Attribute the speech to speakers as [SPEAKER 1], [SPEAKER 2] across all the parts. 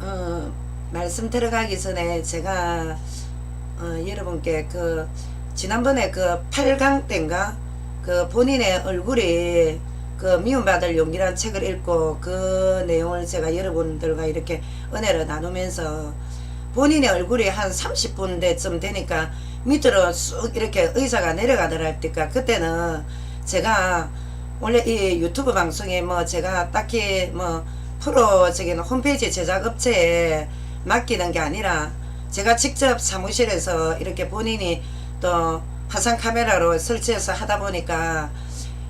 [SPEAKER 1] 어, 말씀 들어가기 전에 제가 여러분께 지난번에 8강 때인가 본인의 얼굴이 미움받을 용기라는 책을 읽고 그 내용을 제가 여러분들과 이렇게 은혜를 나누면서 본인의 얼굴이 한 30분대쯤 되니까 밑으로 쑥 이렇게 의자가 내려가더랄까. 그때는 제가 원래 이 유튜브 방송에 제가 딱히 프로적인 홈페이지 제작 업체에 맡기는 게 아니라 제가 직접 사무실에서 이렇게 본인이 또 화상 카메라로 설치해서 하다 보니까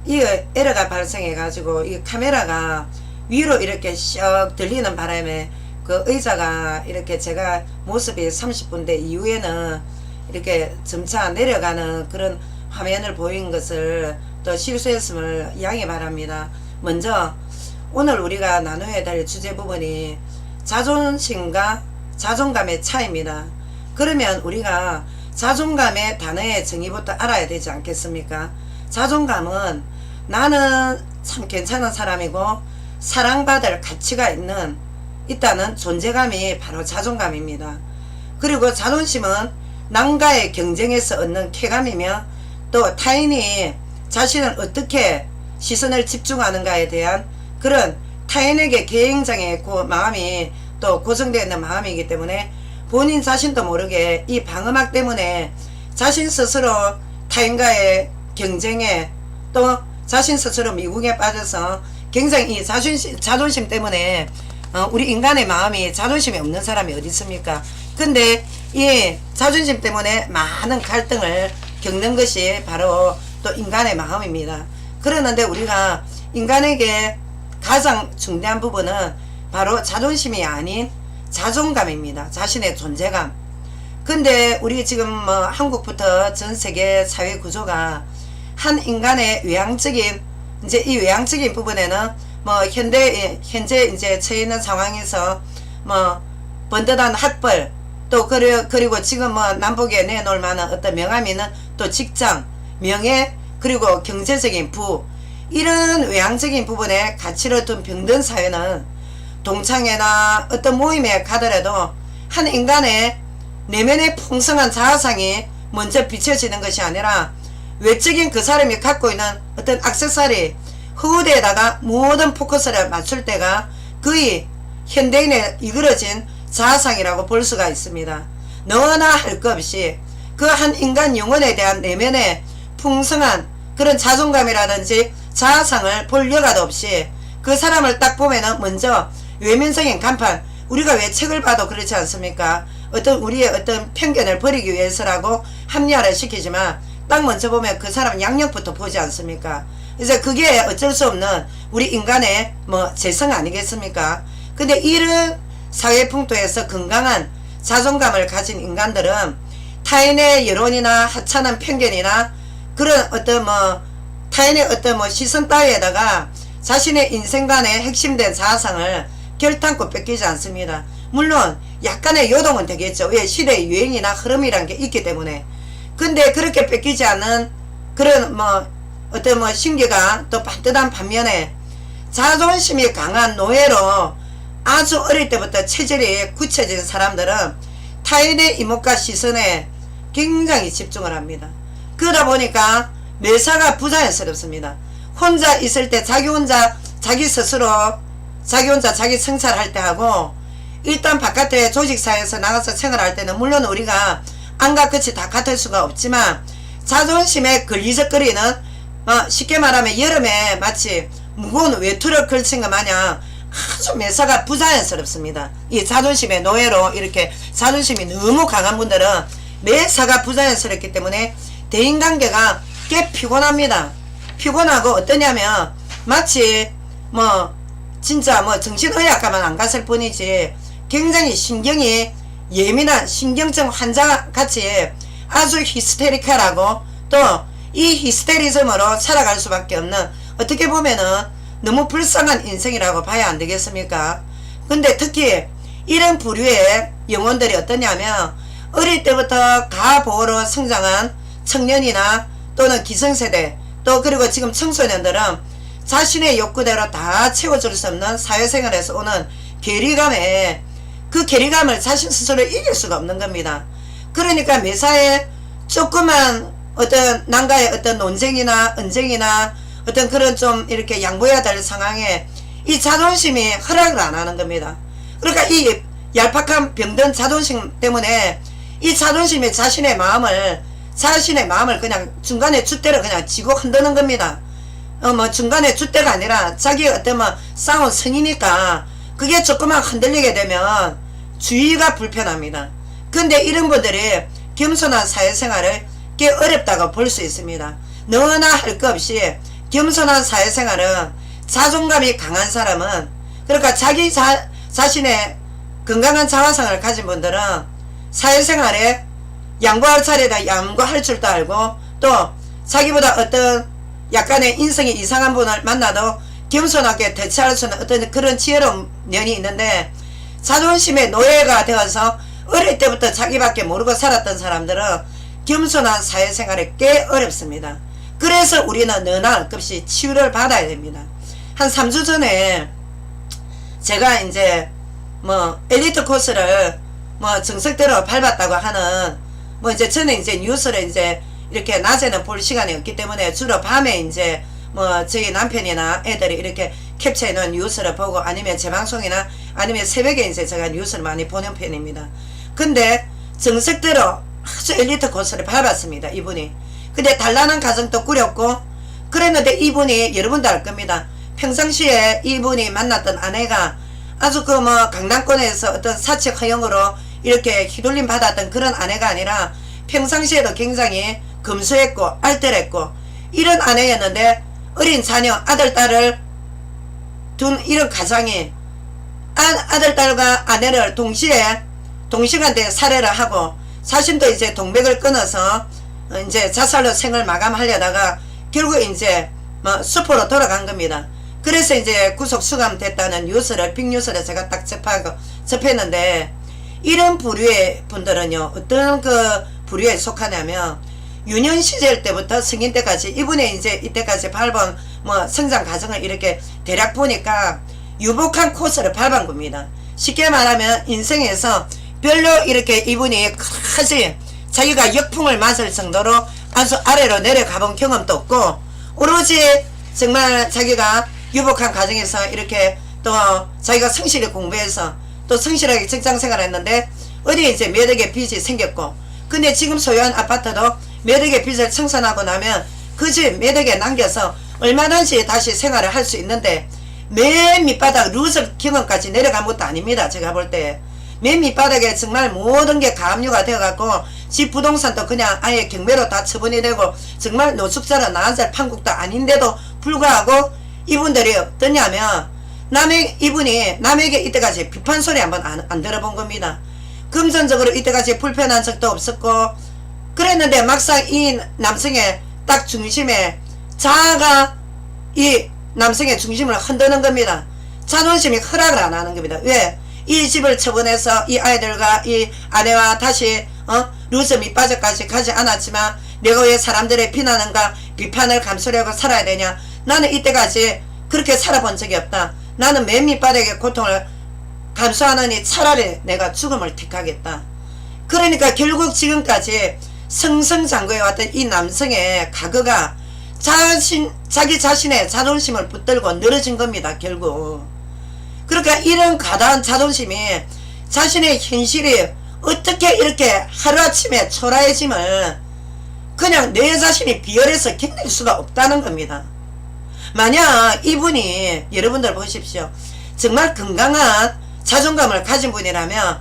[SPEAKER 1] 이 에러가 발생해 가지고 이 카메라가 위로 이렇게 슉 들리는 바람에 그 의자가 이렇게 제가 모습이 30분대 이후에는 이렇게 점차 내려가는 그런 화면을 보인 것을 또 실수했음을 양해 바랍니다. 먼저 오늘 우리가 나눠야 될 주제 부분이 자존심과 자존감의 차이입니다. 그러면 우리가 자존감의 단어의 정의부터 알아야 되지 않겠습니까? 자존감은 나는 참 괜찮은 사람이고 사랑받을 가치가 있다는 존재감이 바로 자존감입니다. 그리고 자존심은 남과의 경쟁에서 얻는 쾌감이며 또 타인이 자신을 어떻게 시선을 집중하는가에 대한 그런 타인에게 굉장히 마음이 또 고정되어 있는 마음이기 때문에 본인 자신도 모르게 이 방음막 때문에 자신 스스로 타인과의 경쟁에 또 자신 스스로 미궁에 빠져서 굉장히 이 자존심 때문에 우리 인간의 마음이 자존심이 없는 사람이 어디 있습니까? 근데 이 자존심 때문에 많은 갈등을 겪는 것이 바로 또 인간의 마음입니다. 그러는데 우리가 인간에게 가장 중요한 부분은 바로 자존심이 아닌 자존감입니다. 자신의 존재감. 근데 우리 지금 한국부터 전 세계 사회 구조가 한 인간의 외향적인 이 외향적인 부분에는 현재 이제 처해 있는 상황에서 번듯한 학벌 또 그리고 지금 남북에 내놓을 만한 어떤 명함이는 또 직장, 명예 그리고 경제적인 부 이런 외향적인 부분에 가치를 둔 병든 사회는 동창회나 어떤 모임에 가더라도 한 인간의 내면의 풍성한 자아상이 먼저 비춰지는 것이 아니라 외적인 그 사람이 갖고 있는 어떤 액세서리 후대에다가 모든 포커스를 맞출 때가 거의 현대인의 이그러진 자아상이라고 볼 수가 있습니다. 너나 할 것 없이 그 한 인간 영혼에 대한 내면의 풍성한 그런 자존감이라든지 자아상을 볼 여가도 없이 그 사람을 딱 보면은 먼저 외면적인 간판 우리가 왜 책을 봐도 그렇지 않습니까? 우리의 어떤 편견을 버리기 위해서라고 합리화를 시키지만 딱 먼저 보면 그 사람 양력부터 보지 않습니까? 이제 그게 어쩔 수 없는 우리 인간의 재성 아니겠습니까? 근데 이런 사회 풍토에서 건강한 자존감을 가진 인간들은 타인의 여론이나 하찮은 편견이나 그런 어떤 타인의 어떤 시선 따위에다가 자신의 인생관의 핵심된 자아상을 결탄코 뺏기지 않습니다. 물론 약간의 요동은 되겠죠. 왜? 시대의 유행이나 흐름이란 게 있기 때문에. 근데 그렇게 뺏기지 않은 그런 어떤 신기가 또 반듯한 반면에 자존심이 강한 노예로 아주 어릴 때부터 체질이 굳혀진 사람들은 타인의 이목과 시선에 굉장히 집중을 합니다. 그러다 보니까 매사가 부자연스럽습니다. 혼자 있을 때 자기 혼자 자기 성찰할 때 하고 일단 바깥에 조직사회에서 나가서 생활할 때는 물론 우리가 안과 끝이 다 같을 수가 없지만 자존심에 걸리적거리는 쉽게 말하면 여름에 마치 무거운 외투를 걸친 것 마냥 아주 매사가 부자연스럽습니다. 이 자존심의 노예로 이렇게 자존심이 너무 강한 분들은 매사가 부자연스럽기 때문에 대인관계가 꽤 피곤합니다. 피곤하고 어떠냐면 마치 진짜 정신의학과만 안 갔을 뿐이지 굉장히 신경이 예민한 신경증 환자같이 아주 히스테리컬하고 또 이 히스테리즘으로 살아갈 수밖에 없는 어떻게 보면은 너무 불쌍한 인생이라고 봐야 안 되겠습니까? 근데 특히 이런 부류의 영혼들이 어떠냐면 어릴 때부터 가보로 성장한 청년이나 또는 기성세대 또 그리고 지금 청소년들은 자신의 욕구대로 다 채워줄 수 없는 사회생활에서 오는 괴리감에 그 괴리감을 자신 스스로 이길 수가 없는 겁니다. 그러니까 매사에 조그만 어떤 난가의 어떤 논쟁이나 언쟁이나 어떤 그런 좀 이렇게 양보해야 될 상황에 이 자존심이 허락을 안 하는 겁니다. 그러니까 이 얄팍한 병든 자존심 때문에 이 자존심이 자신의 마음을 그냥 중간에 줏대를 그냥 쥐고 흔드는 겁니다. 뭐 중간에 줏대가 아니라 자기 어떤 뭐 싸운 성이니까 그게 조금만 흔들리게 되면 주의가 불편합니다. 근데 이런 분들이 겸손한 사회생활을 꽤 어렵다고 볼 수 있습니다. 너나 할 것 없이 겸손한 사회생활은 자존감이 강한 사람은, 그러니까 자기 자신의 건강한 자화상을 가진 분들은 사회생활에 양보할 차례다 양보할 줄도 알고, 또 자기보다 어떤 약간의 인성이 이상한 분을 만나도 겸손하게 대처할 수 있는 어떤 그런 지혜로운 면이 있는데, 자존심의 노예가 되어서 어릴 때부터 자기밖에 모르고 살았던 사람들은 겸손한 사회생활이 꽤 어렵습니다. 그래서 우리는 너나 할 것 없이 치유를 받아야 됩니다. 한 3주 전에 제가 이제 뭐 엘리트 코스를 뭐 정석대로 밟았다고 하는, 뭐 이제 저는 이제 뉴스를 이제 이렇게 낮에는 볼 시간이 없기 때문에 주로 밤에 이제 뭐 저희 남편이나 애들이 이렇게 캡처해 놓은 뉴스를 보고, 아니면 재방송이나 아니면 새벽에 이제 제가 뉴스를 많이 보는 편입니다. 근데 정석대로 아주 엘리트 코스를 밟았습니다, 이분이. 근데 단란한 가정도 꾸렸고 그랬는데, 이분이 여러분도 알 겁니다. 평상시에 이분이 만났던 아내가 아주 그 뭐 강남권에서 어떤 사책 허용으로 이렇게 휘둘림 받았던 그런 아내가 아니라 평상시에도 굉장히 검소했고 알뜰했고 이런 아내였는데, 어린 자녀 아들 딸을 둔 이런 가장이 아들 딸과 아내를 동시간대에 살해를 하고, 자신도 이제 동맥을 끊어서 이제 자살로 생을 마감하려다가 결국 이제 뭐 수포로 돌아간 겁니다. 그래서 이제 구속 수감됐다는 뉴스를, 빅뉴스를 제가 딱 접했는데, 이런 부류의 분들은요, 어떤 그 부류에 속하냐면, 유년 시절 때부터 성인 때까지, 이분의 이제 이때까지 밟은 뭐 성장 과정을 이렇게 대략 보니까 유복한 코스를 밟은 겁니다. 쉽게 말하면 인생에서 별로 이렇게 이분이 크지 자기가 역풍을 맞을 정도로 아주 아래로 내려가본 경험도 없고, 오로지 정말 자기가 유복한 과정에서 이렇게 또 자기가 성실히 공부해서 또 성실하게 직장생활을 했는데, 어디에 이제 매덕의 빚이 생겼고, 근데 지금 소유한 아파트도 매덕의 빚을 청산하고 나면 그 집 매덕에 남겨서 얼마든지 다시 생활을 할 수 있는데, 맨 밑바닥 루즈 경험까지 내려간 것도 아닙니다. 제가 볼 때 맨 밑바닥에 정말 모든 게 가압류가 되어갖고 집 부동산도 그냥 아예 경매로 다 처분이 되고, 정말 노숙자로 나앉을 판국도 아닌데도 불구하고 이분들이 어떠냐면, 이분이 남에게 이때까지 비판 소리 한번 안 들어본 겁니다. 금전적으로 이때까지 불편한 적도 없었고, 그랬는데 막상 이 남성의 딱 중심에 자아가 이 남성의 중심을 흔드는 겁니다. 자존심이 허락을 안 하는 겁니다. 왜? 이 집을 처분해서 이 아이들과 이 아내와 다시 루즈 밑바닥까지 가지 않았지만 내가 왜 사람들의 비난과 비판을 감수하고 살아야 되냐. 나는 이때까지 그렇게 살아본 적이 없다. 나는 맨 밑바닥의 고통을 감수하느니 차라리 내가 죽음을 택하겠다. 그러니까 결국 지금까지 승승장구해왔던 이 남성의 과거가 자기 자신의 자존심을 붙들고 늘어진 겁니다, 결국. 그러니까 이런 과다한 자존심이 자신의 현실이 어떻게 이렇게 하루아침에 초라해짐을 그냥 내 자신이 비열해서 견딜 수가 없다는 겁니다. 만약 이분이, 여러분들 보십시오, 정말 건강한 자존감을 가진 분이라면,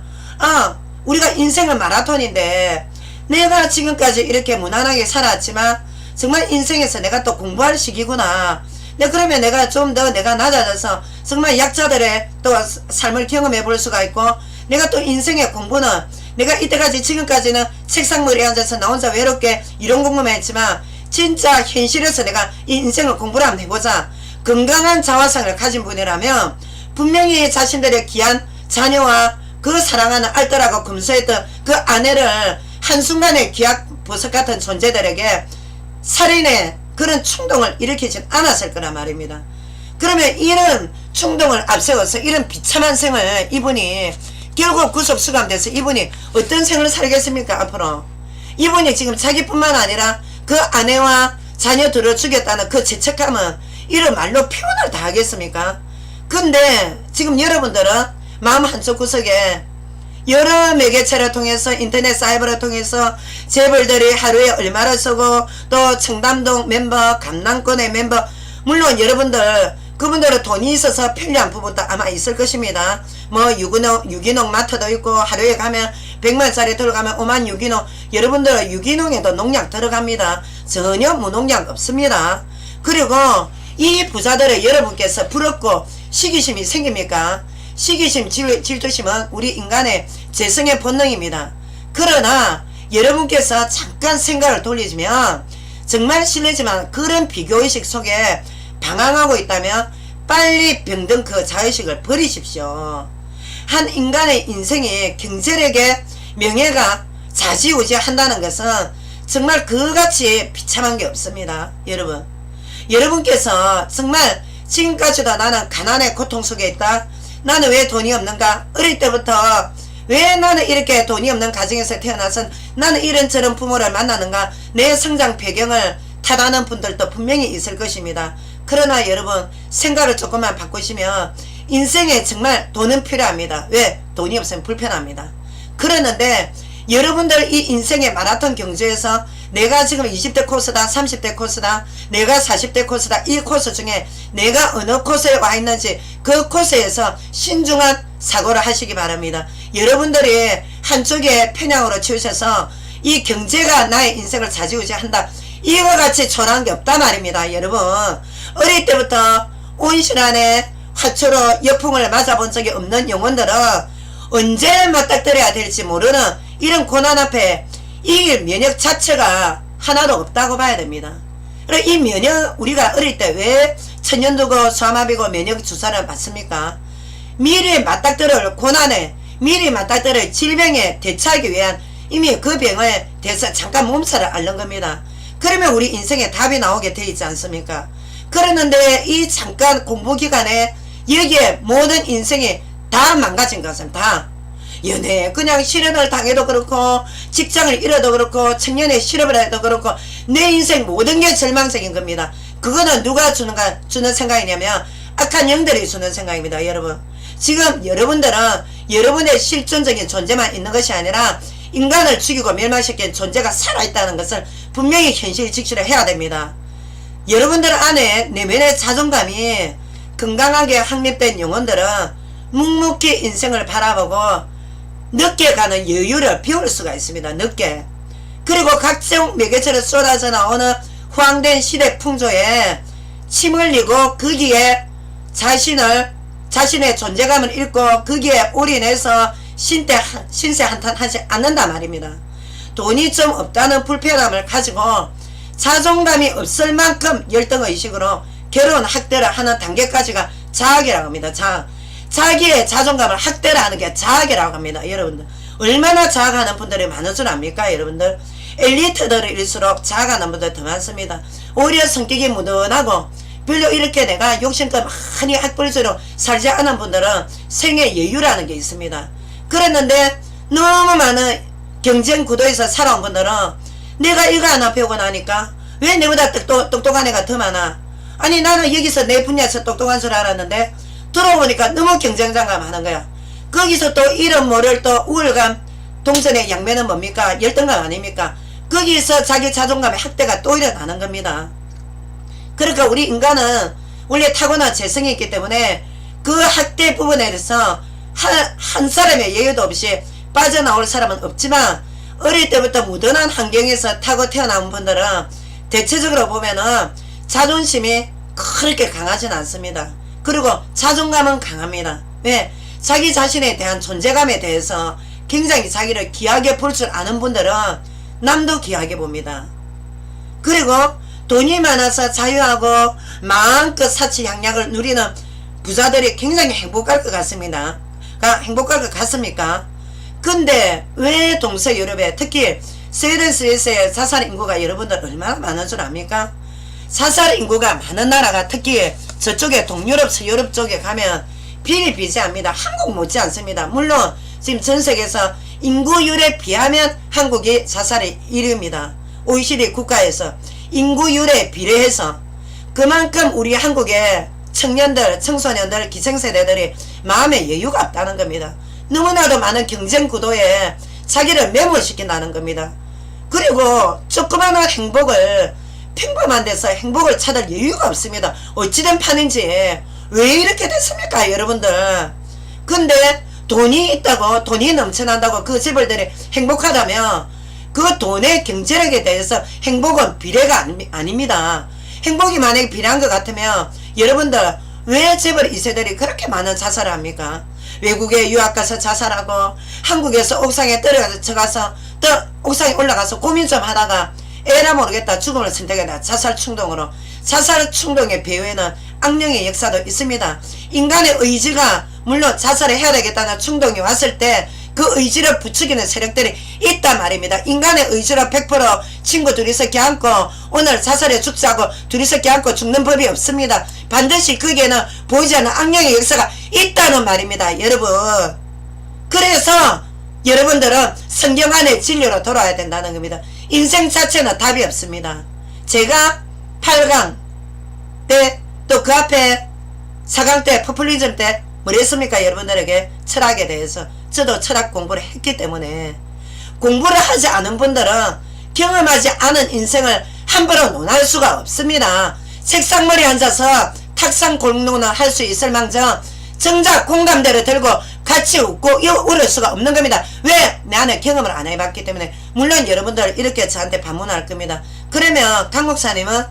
[SPEAKER 1] 우리가 인생은 마라톤인데 내가 지금까지 이렇게 무난하게 살았지만 정말 인생에서 내가 또 공부할 시기구나. 그러면 내가 좀 더 내가 낮아져서 정말 약자들의 또 삶을 경험해 볼 수가 있고, 내가 또 인생의 공부는 내가 이때까지 지금까지는 책상머리에 앉아서 나 혼자 외롭게 이론 공부만 했지만 진짜 현실에서 내가 이 인생을 공부를 한번 해보자. 건강한 자화상을 가진 분이라면 분명히 자신들의 귀한 자녀와 그 사랑하는 알뜰하고 검소했던 그 아내를 한순간에 기약 보석 같은 존재들에게 살인의 그런 충동을 일으키진 않았을 거란 말입니다. 그러면 이런 충동을 앞세워서 이런 비참한 생을 이분이 결국 구속 수감돼서 이분이 어떤 생을 살겠습니까 앞으로. 이분이 지금 자기뿐만 아니라 그 아내와 자녀들을 죽였다는 그 죄책감은 이런 말로 표현을 다 하겠습니까? 근데 지금 여러분들은 마음 한쪽 구석에 여러 매개체를 통해서 인터넷 사이버를 통해서 재벌들이 하루에 얼마를 쓰고 또 청담동 멤버 강남권의 멤버 물론 여러분들 그분들은 돈이 있어서 편리한 부분도 아마 있을 것입니다. 뭐 유기농 마트도 있고 하루에 가면 100만짜리 들어가면 5만 유기농 여러분들은 유기농에도 농약 들어갑니다. 전혀 무농약 없습니다. 그리고 이 부자들을 여러분께서 부럽고 시기심이 생깁니까? 시기심, 질투심은 우리 인간의 재성의 본능입니다. 그러나 여러분께서 잠깐 생각을 돌리시면 정말 실례지만 그런 비교의식 속에 방황하고 있다면 빨리 병든 그 자의식을 버리십시오. 한 인간의 인생이 경제력에 명예가 좌지우지한다는 것은 정말 그같이 비참한 게 없습니다. 여러분. 여러분께서 정말 지금까지도 나는 가난의 고통 속에 있다. 나는 왜 돈이 없는가? 어릴 때부터 왜 나는 이렇게 돈이 없는 가정에서 태어나서 나는 이런저런 부모를 만나는가? 내 성장 배경을 탓하는 분들도 분명히 있을 것입니다. 그러나 여러분 생각을 조금만 바꾸시면 인생에 정말 돈은 필요합니다. 왜? 돈이 없으면 불편합니다. 그러는데 여러분들 이 인생의 마라톤 경주에서 내가 지금 20대 코스다 30대 코스다 내가 40대 코스다 이 코스 중에 내가 어느 코스에 와 있는지 그 코스에서 신중한 사고를 하시기 바랍니다. 여러분들이 한쪽에 편향으로 치우셔서 이 경제가 나의 인생을 좌지우지한다 이와 같이 초라한 게 없단 말입니다. 여러분 어릴 때부터 온실안에 화초로 역풍을 맞아본 적이 없는 영혼들은 언제 맞닥뜨려야 될지 모르는 이런 고난 앞에 이길 면역 자체가 하나도 없다고 봐야 됩니다. 그리고 이 면역 우리가 어릴 때 왜 천연두고 수화마비고 면역 주사를 맞습니까? 미리 맞닥뜨릴 고난에 미리 맞닥뜨릴 질병에 대처하기 위한 이미 그 병을 대해서 잠깐 몸살을 앓는 겁니다. 그러면 우리 인생에 답이 나오게 돼 있지 않습니까? 그랬는데 이 잠깐 공부기간에 여기에 모든 인생이 다 망가진 것은 다 연애 그냥 실현을 당해도 그렇고 직장을 잃어도 그렇고 청년의 실업을 해도 그렇고 내 인생 모든 게 절망적인 겁니다. 그거는 누가 주는 생각이냐면 악한 영들이 주는 생각입니다. 여러분 지금 여러분들은 여러분의 실존적인 존재만 있는 것이 아니라 인간을 죽이고 멸망시킨 존재가 살아있다는 것을 분명히 현실 직시를 해야 됩니다. 여러분들 안에 내면의 자존감이 건강하게 확립된 영혼들은 묵묵히 인생을 바라보고 늦게 가는 여유를 배울 수가 있습니다. 늦게. 그리고 각종 매개체를 쏟아져 나오는 후황된 시대 풍조에 침 흘리고 거기에 자신의 존재감을 잃고 거기에 올인해서 신세 한탄하지 않는단 말입니다. 돈이 좀 없다는 불편함을 가지고 자존감이 없을 만큼 열등의식으로 괴로운 학대를 하는 단계까지가 자학이라고 합니다. 자기의 자존감을 학대를 하는 게 자학이라고 합니다. 여러분들 얼마나 자학하는 분들이 많은 줄 압니까? 여러분들 엘리트들일수록 자학하는 분들 더 많습니다. 오히려 성격이 무던하고 별로 이렇게 내가 욕심껏 많이 학벌주로 살지 않은 분들은 생의 여유라는 게 있습니다. 그랬는데 너무 많은 경쟁 구도에서 살아온 분들은 내가 이거 하나 배우고 나니까 왜 내보다 똑똑한 애가 더 많아? 아니 나는 여기서 내 분야에서 똑똑한 줄 알았는데 들어보니까 너무 경쟁자감 하는 거야. 거기서 또 이런 모를 또 우울감 동선의 양면은 뭡니까? 열등감 아닙니까? 거기서 자기 자존감의 학대가 또 일어나는 겁니다. 그러니까 우리 인간은 원래 타고난 재성이 있기 때문에 그 학대 부분에 대해서 한 사람의 예외도 없이 빠져나올 사람은 없지만 어릴 때부터 무던한 환경에서 타고 태어난 분들은 대체적으로 보면은 자존심이 그렇게 강하진 않습니다. 그리고 자존감은 강합니다. 왜? 자기 자신에 대한 존재감에 대해서 굉장히 자기를 귀하게 볼 줄 아는 분들은 남도 귀하게 봅니다. 그리고 돈이 많아서 자유하고 마음껏 사치향락을 누리는 부자들이 굉장히 행복할 것 같습니다. 행복할 것 같습니까? 근데 왜 동서유럽에 특히 스웨덴 스위스의 자살 인구가 여러분들 얼마나 많은 줄 압니까? 자살 인구가 많은 나라가 특히 저쪽에 동유럽 서유럽 쪽에 가면 비일비재합니다. 한국 못지 않습니다. 물론 지금 전 세계에서 인구율에 비하면 한국이 자살의 1위입니다. OECD 국가에서 인구율에 비례해서 그만큼 우리 한국의 청년들, 청소년들, 기성세대들이 마음에 여유가 없다는 겁니다. 너무나도 많은 경쟁 구도에 자기를 매몰시킨다는 겁니다. 그리고 조그마한 행복을, 평범한 데서 행복을 찾을 여유가 없습니다. 어찌된 판인지 왜 이렇게 됐습니까 여러분들. 근데 돈이 있다고, 돈이 넘쳐난다고 그 재벌들이 행복하다면 그 돈의 경제력에 대해서 행복은 비례가 아닙니다. 행복이 만약에 비례한 것 같으면 여러분들 왜 재벌 2세들이 그렇게 많은 자살을 합니까? 외국에 유학 가서 자살하고 한국에서 옥상에 떨어져가서 또 옥상에 올라가서 고민 좀 하다가 에라 모르겠다 죽음을 선택했다. 자살 충동으로. 자살 충동의 배후에는 악령의 역사도 있습니다. 인간의 의지가 물론 자살을 해야 되겠다는 충동이 왔을 때 그 의지를 부추기는 세력들이 있단 말입니다. 인간의 의지로 100% 친구 둘이서 껴안고 오늘 자살해 죽자고 둘이서 껴안고 죽는 법이 없습니다. 반드시 거기에는 보이지 않는 악령의 역사가 있다는 말입니다. 여러분. 그래서 여러분들은 성경 안의 진리로 돌아야 된다는 겁니다. 인생 자체는 답이 없습니다. 제가 8강 때 또 그 앞에 4강 때 포퓰리즘 때 뭘 했습니까? 여러분들에게 철학에 대해서 저도 철학 공부를 했기 때문에 공부를 하지 않은 분들은 경험하지 않은 인생을 함부로 논할 수가 없습니다. 책상머리에 앉아서 탁상 공론을 할 수 있을 망정 정작 공감대를 들고 같이 웃고 울을 수가 없는 겁니다. 왜? 나는 경험을 안 해봤기 때문에. 물론 여러분들 이렇게 저한테 반문할 겁니다. 그러면 강 목사님은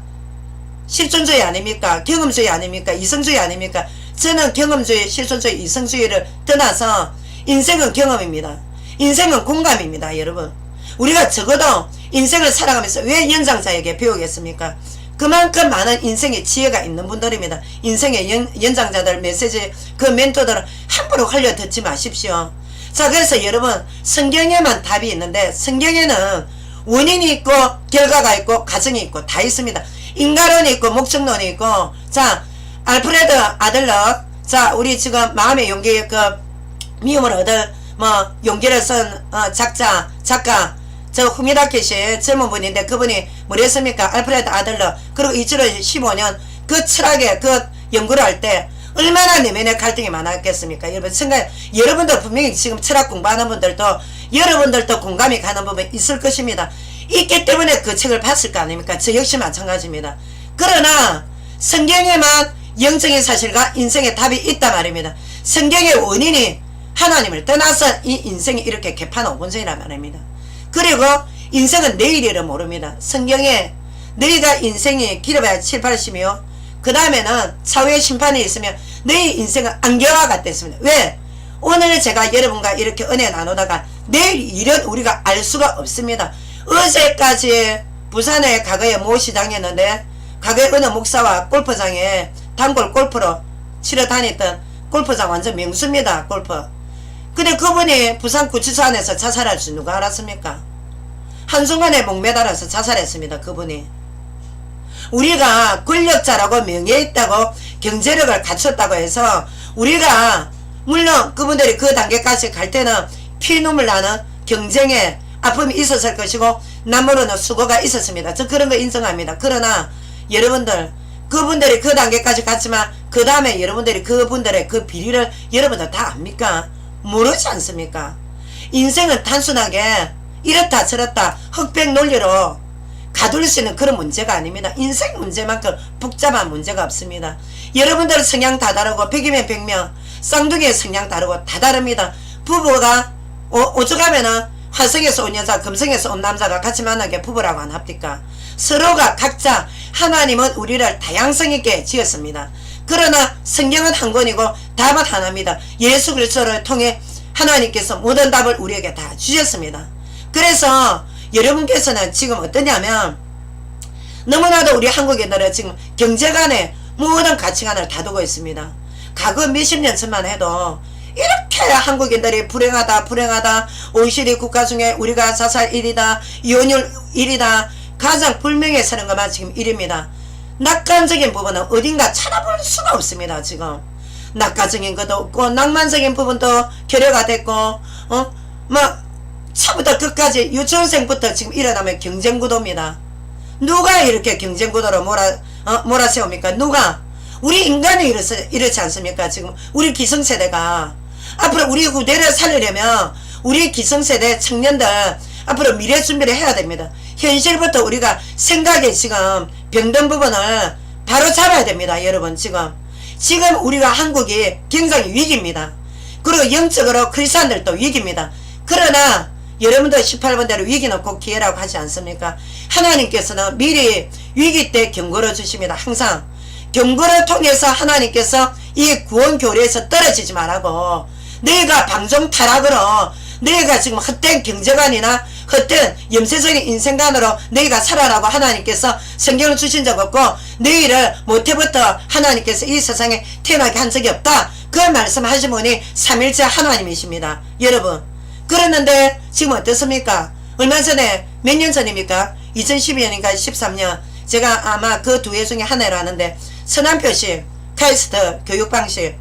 [SPEAKER 1] 실존주의 아닙니까? 경험주의 아닙니까? 이성주의 아닙니까? 저는 경험주의, 실존주의, 이성주의를 떠나서 인생은 경험입니다. 인생은 공감입니다. 여러분. 우리가 적어도 인생을 살아가면서 왜 연장자에게 배우겠습니까? 그만큼 많은 인생의 지혜가 있는 분들입니다. 인생의 연장자들 메시지 그 멘토들은 함부로 흘려 듣지 마십시오. 자, 그래서 여러분 성경에만 답이 있는데 성경에는 원인이 있고 결과가 있고 과정이 있고 다 있습니다. 인간론이 있고 목적론이 있고. 자, 알프레드 아들러, 자 우리 지금 마음의 용기 그 미움을 얻을 뭐 용기를 쓴 작가 저 후미다켓이 젊은 분인데 그분이 뭐랬습니까? 알프레드 아들러. 그리고 2015년 그 철학의 그 연구를 할 때 얼마나 내면의 갈등이 많았겠습니까? 여러분 여러분들 분명히 지금 철학 공부하는 분들도 여러분들도 공감이 가는 부분이 있을 것입니다. 있기 때문에 그 책을 봤을 거 아닙니까? 저 역시 마찬가지입니다. 그러나 성경에만 영적인 사실과 인생의 답이 있단 말입니다. 성경의 원인이 하나님을 떠나서 이 인생이 이렇게 개판 오분전이란 말입니다. 그리고 인생은 내일이를 모릅니다. 성경에 너희가 인생이 길어봐야 7, 80이요. 그 다음에는 차후의 심판이 있으면 너희 인생은 안개와 같댔습니다. 왜? 오늘 제가 여러분과 이렇게 은혜 나누다가 내일 일은 우리가 알 수가 없습니다. 어제까지 부산에 과거에 모 시장이었는데 과거에 어느 목사와 골프장에 단골 골프로 치러 다녔던 골프장 완전 명수입니다. 골프. 근데 그분이 부산 구치소 안에서 자살할 줄 누가 알았습니까? 한순간에 목매달아서 자살했습니다. 그분이. 우리가 권력자라고 명예 있다고 경제력을 갖췄다고 해서 우리가 물론 그분들이 그 단계까지 갈 때는 피눈물 나는 경쟁에 아픔이 있었을 것이고 남으로는 수고가 있었습니다. 저 그런 거 인정합니다. 그러나 여러분들 그분들이 그 단계까지 갔지만 그 다음에 여러분들이 그분들의 그 비리를 여러분들 다 압니까? 모르지 않습니까? 인생은 단순하게 이렇다 저렇다 흑백 논리로 가둘 수 있는 그런 문제가 아닙니다. 인생 문제만큼 복잡한 문제가 없습니다. 여러분들 성향 다 다르고 100이면 100명 쌍둥이의 성향 다르고 다 다릅니다. 부부가 오죽하면은 화성에서 온 여자 금성에서 온 남자가 같이 만나게 부부라고 안 합니까? 서로가 각자 하나님은 우리를 다양성 있게 지었습니다. 그러나 성경은 한 권이고 답은 하나입니다. 예수 그리스도를 통해 하나님께서 모든 답을 우리에게 다 주셨습니다. 그래서 여러분께서는 지금 어떠냐면 너무나도 우리 한국인들은 지금 경제관에 모든 가치관을 다두고 있습니다. 과거 몇십 년 전만 해도 이렇게 한국인들이 불행하다 OECD 국가 중에 우리가 자살 1위다 이혼율 1위다 가장 불명예 서는 것만 지금 1위입니다. 낙관적인 부분은 어딘가 찾아볼 수가 없습니다. 지금 낙관적인 것도 없고 낭만적인 부분도 결여가 됐고 막 처부터 끝까지 유치원생부터 지금 일어나면 경쟁구도입니다. 누가 이렇게 경쟁구도로 몰아세웁니까? 누가? 우리 인간이 이렇지 않습니까? 지금 우리 기성세대가 앞으로 우리 후대를 살리려면 우리 기성세대 청년들 앞으로 미래 준비를 해야 됩니다. 현실부터 우리가 생각에 지금 병든 부분을 바로 잡아야 됩니다. 여러분 지금 우리가 한국이 굉장히 위기입니다. 그리고 영적으로 크리스찬들도 위기입니다. 그러나 여러분들 18번대로 위기는 꼭 기회라고 하지 않습니까? 하나님께서는 미리 위기 때 경고를 주십니다. 항상 경고를 통해서 하나님께서 이 구원 교리에서 떨어지지 말라고, 너희가 방종 타락으로 너희가 지금 헛된 경제관이나 헛된 염세적인 인생관으로 너희가 살아라고 하나님께서 성경을 주신 적 없고, 너희를 모태부터 하나님께서 이 세상에 태어나게 한 적이 없다, 그 말씀하신 분이 삼일째 하나님이십니다. 여러분, 그랬는데 지금 어떻습니까? 얼마 전에, 몇 년 전입니까? 2012년인가 13년, 제가 아마 그 두 해 중에 하나로 하는데, 서남표식 카이스트 교육방식,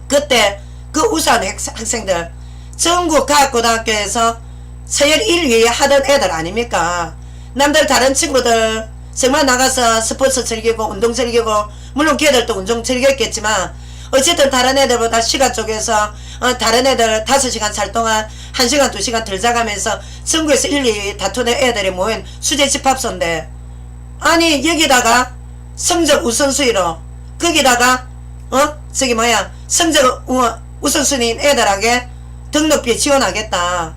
[SPEAKER 1] 그때 그 우수한 학생들 전국 과학고등학교에서 서열 1위에 하던 애들 아닙니까? 남들 다른 친구들 정말 나가서 스포츠 즐기고 운동 즐기고, 물론 걔들도 운동 즐겼겠지만 어쨌든 다른 애들보다 시간 쪽에서 다른 애들 5시간 잘 동안 1시간 2시간 덜 자가면서 전국에서 1, 2위 다투는 애들이 모인 수제 집합소인데, 아니 여기다가 성적 우선순위로 거기다가 성적 우선순위인 애들에게 등록비 지원하겠다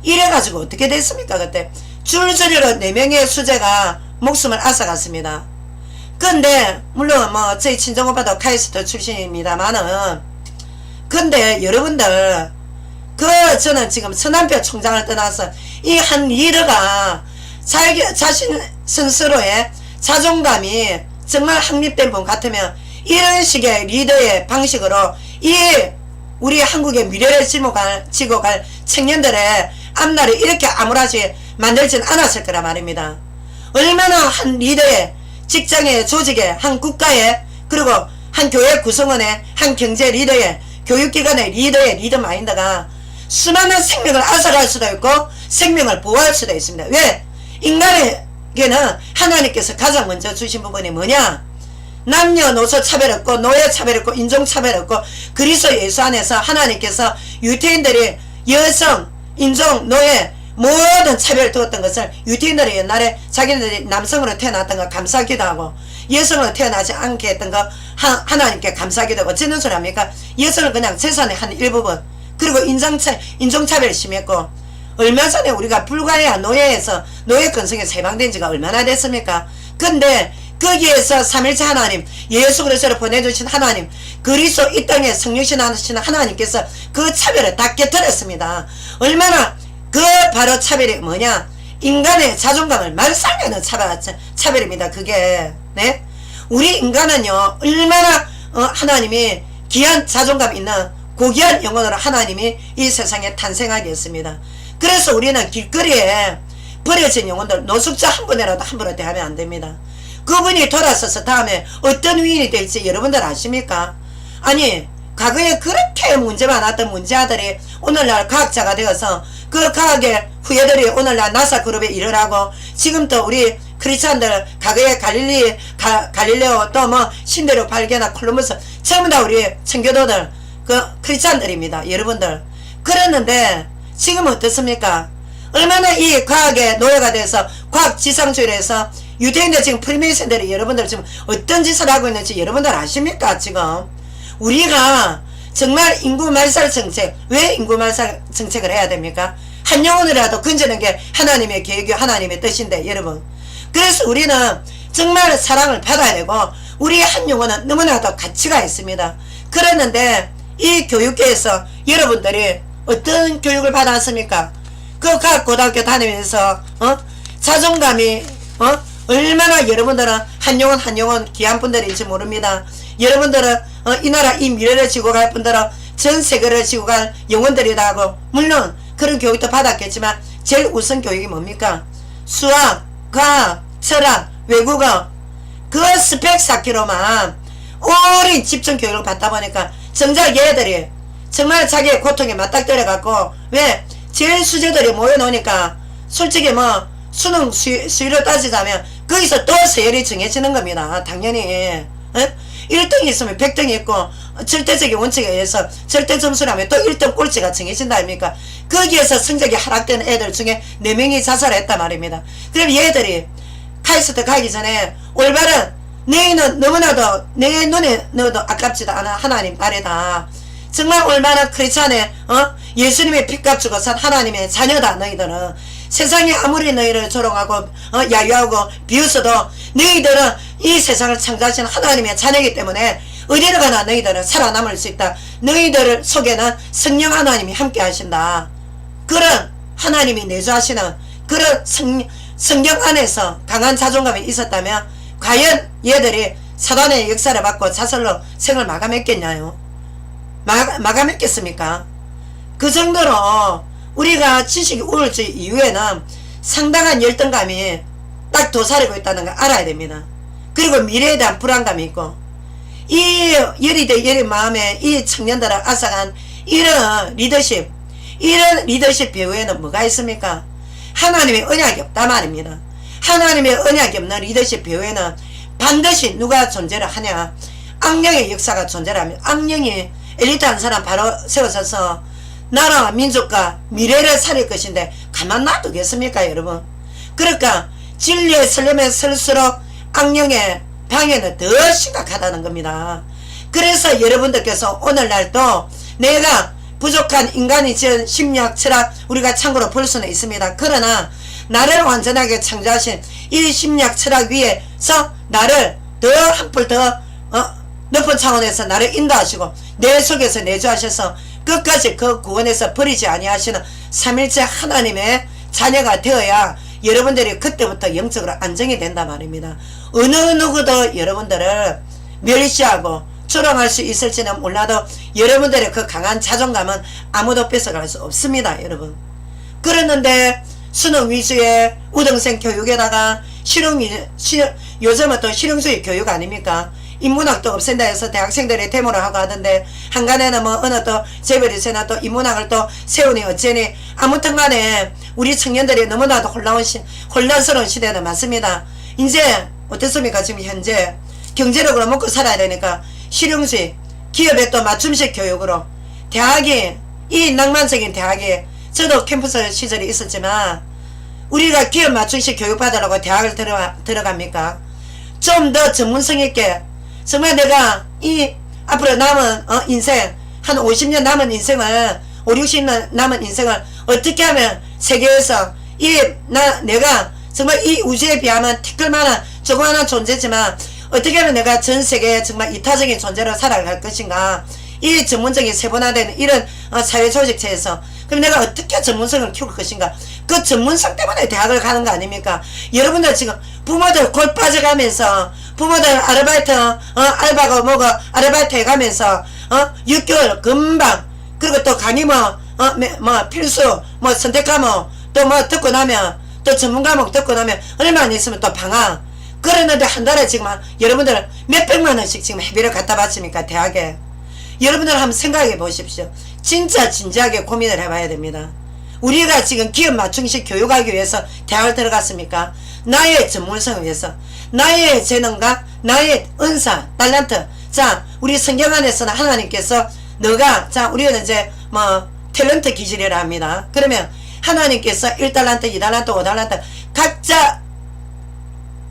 [SPEAKER 1] 이래가지고 어떻게 됐습니까? 그때 줄줄이로 4명의 수재가 목숨을 앗아갔습니다. 근데 물론 뭐 저희 친정오빠도 카이스트 출신입니다만은, 근데 여러분들 저는 지금 서남표 총장을 떠나서 이 한 리더가 자신 스스로의 자존감이 정말 확립된 분 같으면 이런 식의 리더의 방식으로 이 우리 한국의 미래를 지고 갈 청년들의 앞날을 이렇게 암울하게 만들진 않았을 거라 말입니다. 얼마나 한 리더의 직장의 조직의 한 국가의, 그리고 한 교회 구성원의, 한 경제 리더의, 교육기관의 리더의 리더 마인드가 수많은 생명을 앗아갈 수도 있고 생명을 보호할 수도 있습니다. 왜? 인간에게는 하나님께서 가장 먼저 주신 부분이 뭐냐? 남녀노소 차별 없고 노예 차별 없고 인종 차별 없고 그리스도 예수 안에서 하나님께서 유태인들이 여성, 인종, 노예 모든 차별을 두었던 것을 유태인들이 옛날에 자기네들이 남성으로 태어났던 거 감사하기도 하고, 여성으로 태어나지 않게 했던 거 하나님께 감사하기도 하고, 어쩌는 소리 합니까? 여성을 그냥 재산의 한 일부분, 그리고 인종차별이 심했고, 얼마 전에 우리가 불가리아 노예에서 노예 건성에 해방된 지가 얼마나 됐습니까? 근데 거기에서 삼일째 하나님, 예수 그리스도를 보내주신 하나님, 그리스도 이 땅에 성육신 하시는 하나님께서 그 차별을 다 깨뜨렸습니다. 얼마나 그 바로 차별이 뭐냐? 인간의 자존감을 말살하는 차별입니다. 그게. 네? 우리 인간은요, 얼마나 하나님이 귀한 자존감 있는 고귀한 영혼으로 하나님이 이 세상에 탄생하게 했습니다. 그래서 우리는 길거리에 버려진 영혼들, 노숙자 한 분이라도 함부로 대하면 안 됩니다. 그분이 돌아서서 다음에 어떤 위인이 될지 여러분들 아십니까? 아니, 과거에 그렇게 문제 많았던 문제아들이 오늘날 과학자가 되어서 그 과학의 후예들이 오늘날 나사 그룹에 일을 하고, 지금도 우리 크리스찬들 과거에 갈릴레오 또 뭐 신대륙 발견한 콜럼버스 전부 다 우리 청교도들 그 크리스찬들입니다. 여러분들. 그랬는데 지금 어떻습니까? 얼마나 이 과학의 노예가 돼서 과학 지상주의를 해서 유대인들 지금 프리메이슨들이 여러분들 지금 어떤 짓을 하고 있는지 여러분들 아십니까? 지금 우리가 정말 인구 말살 정책, 왜 인구 말살 정책을 해야 됩니까? 한 영혼이라도 건지는 게 하나님의 계획이 하나님의 뜻인데 여러분, 그래서 우리는 정말 사랑을 받아야 되고 우리 한 영혼은 너무나도 가치가 있습니다. 그랬는데 이 교육계에서 여러분들이 어떤 교육을 받았습니까? 그 각 고등학교 다니면서 자존감이 얼마나 여러분들은 한 영혼 귀한 분들인지 모릅니다. 여러분들은 이 나라 이 미래를 지고 갈 분들은 전 세계를 지고 갈 영혼들이다 하고, 물론 그런 교육도 받았겠지만 제일 우선 교육이 뭡니까? 수학, 과학, 철학, 외국어, 그 스펙 쌓기로만 오랜 집중 교육을 받다 보니까 정작 얘들이 정말 자기의 고통에 맞닥뜨려갖고 왜 제일 수재들이 모여놓으니까 솔직히 뭐 수능 수위로 따지자면 거기서 또 서열이 정해지는 겁니다. 당연히 1등이 있으면 100등이 있고 절대적인 원칙에 의해서 절대 점수라면 또 1등 꼴찌가 정해진다 아닙니까? 거기에서 성적이 하락된 애들 중에 4명이 자살했단 말입니다. 그럼 얘들이 카이스트 가기 전에 올바른 너희는 너무나도 내 눈에 넣어도 아깝지도 않아 하나님 딸이다. 정말 얼마나 크리스찬에 예수님의 핏값 주고 산 하나님의 자녀다. 너희들은 세상이 아무리 너희를 조롱하고 야유하고 비웃어도 너희들은 이 세상을 창조하신 하나님의 자녀이기 때문에 어디를 가나 너희들은 살아남을 수 있다. 너희들 속에는 성령 하나님이 함께 하신다. 그런 하나님이 내주하시는 그런 성경 안에서 강한 자존감이 있었다면 과연 얘들이 사단의 역사를 받고 자살로 생을 마감했겠냐요? 마감했겠습니까? 그 정도로 우리가 지식 우울주의 이후에는 상당한 열등감이 딱 도사리고 있다는 걸 알아야 됩니다. 그리고 미래에 대한 불안감이 있고 이 여린 마음에 이 청년들을 앗아간 이런 리더십 배후에는 뭐가 있습니까? 하나님의 언약이 없다 말입니다. 하나님의 언약이 없는 리더십 배후에는 반드시 누가 존재를 하냐? 악령의 역사가 존재를 합니다. 악령이 엘리트한 사람 바로 세워서서 나라와 민족과 미래를 살릴 것인데 가만 놔두겠습니까 여러분? 그러니까 진리의 설렘에 설수록 악령의 방해는 더 심각하다는 겁니다. 그래서 여러분들께서 오늘날도 내가 부족한 인간이 지은 심리학 철학 우리가 참고로 볼 수는 있습니다. 그러나 나를 완전하게 창조하신 이 심리학 철학 위에서 나를 더 한 뿔 더 높은 차원에서 나를 인도하시고 내 속에서 내주하셔서 끝까지 그 구원에서 버리지 아니하시는 삼일째 하나님의 자녀가 되어야 여러분들이 그때부터 영적으로 안정이 된다 말입니다. 어느 누구도 여러분들을 멸시하고 조롱할 수 있을지는 몰라도 여러분들의 그 강한 자존감은 아무도 뺏어갈 수 없습니다 여러분. 그랬는데 수능 위주의 우등생 교육에다가 요즘은 또 실용주의 교육 아닙니까? 인문학도 없앤다 해서 대학생들이 데모를 하고 하던데 한간에는 뭐 어느 또 재벌이 세나 또 인문학을 또 세우니 어쩌니 아무튼 간에 우리 청년들이 너무나도 혼란스러운 시대는 많습니다. 이제 어떻습니까? 지금 현재 경제력으로 먹고 살아야 되니까 실용주의 기업의 또 맞춤식 교육으로 대학이 이 낭만적인 대학이 저도 캠퍼스 시절이 있었지만 우리가 기업 맞춤식 교육 받으려고 대학을 들어갑니까? 좀 더 전문성 있게 정말 내가 이 앞으로 남은 인생 한 50년 남은 인생을 5, 60년 남은 인생을 어떻게 하면 세계에서 내가 정말 이 우주에 비하면 티끌만한 조그마한 존재지만 어떻게 하면 내가 전 세계에 정말 이타적인 존재로 살아갈 것인가. 이 전문적인 세분화된 이런 사회조직체에서 그럼 내가 어떻게 전문성을 키울 것인가. 그 전문성 때문에 대학을 가는 거 아닙니까? 여러분들 지금 부모들 골 빠져가면서 부모들 아르바이트 알바고 뭐고 아르바이트 해가면서 6개월 금방 그리고 또 강의 뭐 필수 뭐 선택 과목 또 뭐 듣고 나면 또 전문 과목 듣고 나면 얼마 안 있으면 또 방학. 그러는데 한 달에 지금 여러분들 몇백만 원씩 지금 회비를 갖다 바칩니까 대학에. 여러분들 한번 생각해 보십시오. 진짜 진지하게 고민을 해봐야 됩니다. 우리가 지금 기업 맞춤식 교육하기 위해서 대학을 들어갔습니까? 나의 전문성을 위해서 나의 재능과 나의 은사 달란트. 자 우리 성경 안에서는 하나님께서 너가 자 우리는 이제 뭐 탤런트 기질이라 합니다. 그러면 하나님께서 1달란트 2달란트 5달란트 각자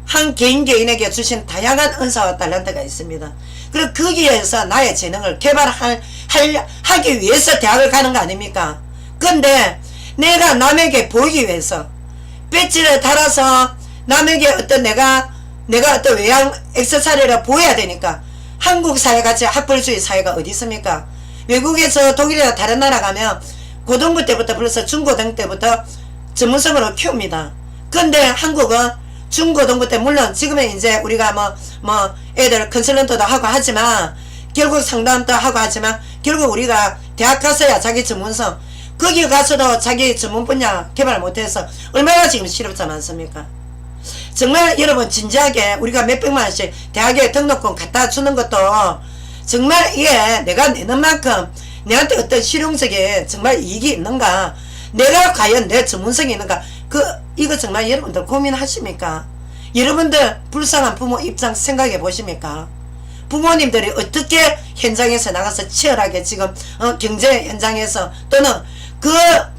[SPEAKER 1] 한 개인에게 주신 다양한 은사와 달란트가 있습니다. 그리고 거기에서 나의 재능을 개발하기 위해서 대학을 가는 거 아닙니까? 근데 내가 남에게 보이기 위해서 배지를 달아서 남에게 어떤 내가 어떤 외양 액세서리를 보여야 되니까 한국 사회같이 학벌주의 사회가 어디 있습니까? 외국에서 독일이나 다른 나라 가면 고등부 때부터 벌써 중고등 때부터 전문성으로 키웁니다. 근데 한국은 중고등부 때 물론 지금은 이제 우리가 뭐 애들 컨설런트도 하고 하지만 결국 상담도 하고 하지만 결국 우리가 대학 가서야 자기 전문성 거기 가서도 자기 전문 분야 개발 못해서 얼마나 지금 실업자 많습니까? 정말 여러분 진지하게 우리가 몇백만 원씩 대학에 등록금 갖다 주는 것도 정말 이게 내가 내는 만큼 내한테 어떤 실용적인 정말 이익이 있는가, 내가 과연 내 전문성이 있는가, 이거 정말 여러분들 고민하십니까? 여러분들 불쌍한 부모 입장 생각해 보십니까? 부모님들이 어떻게 현장에서 나가서 치열하게 지금 경제 현장에서 또는 그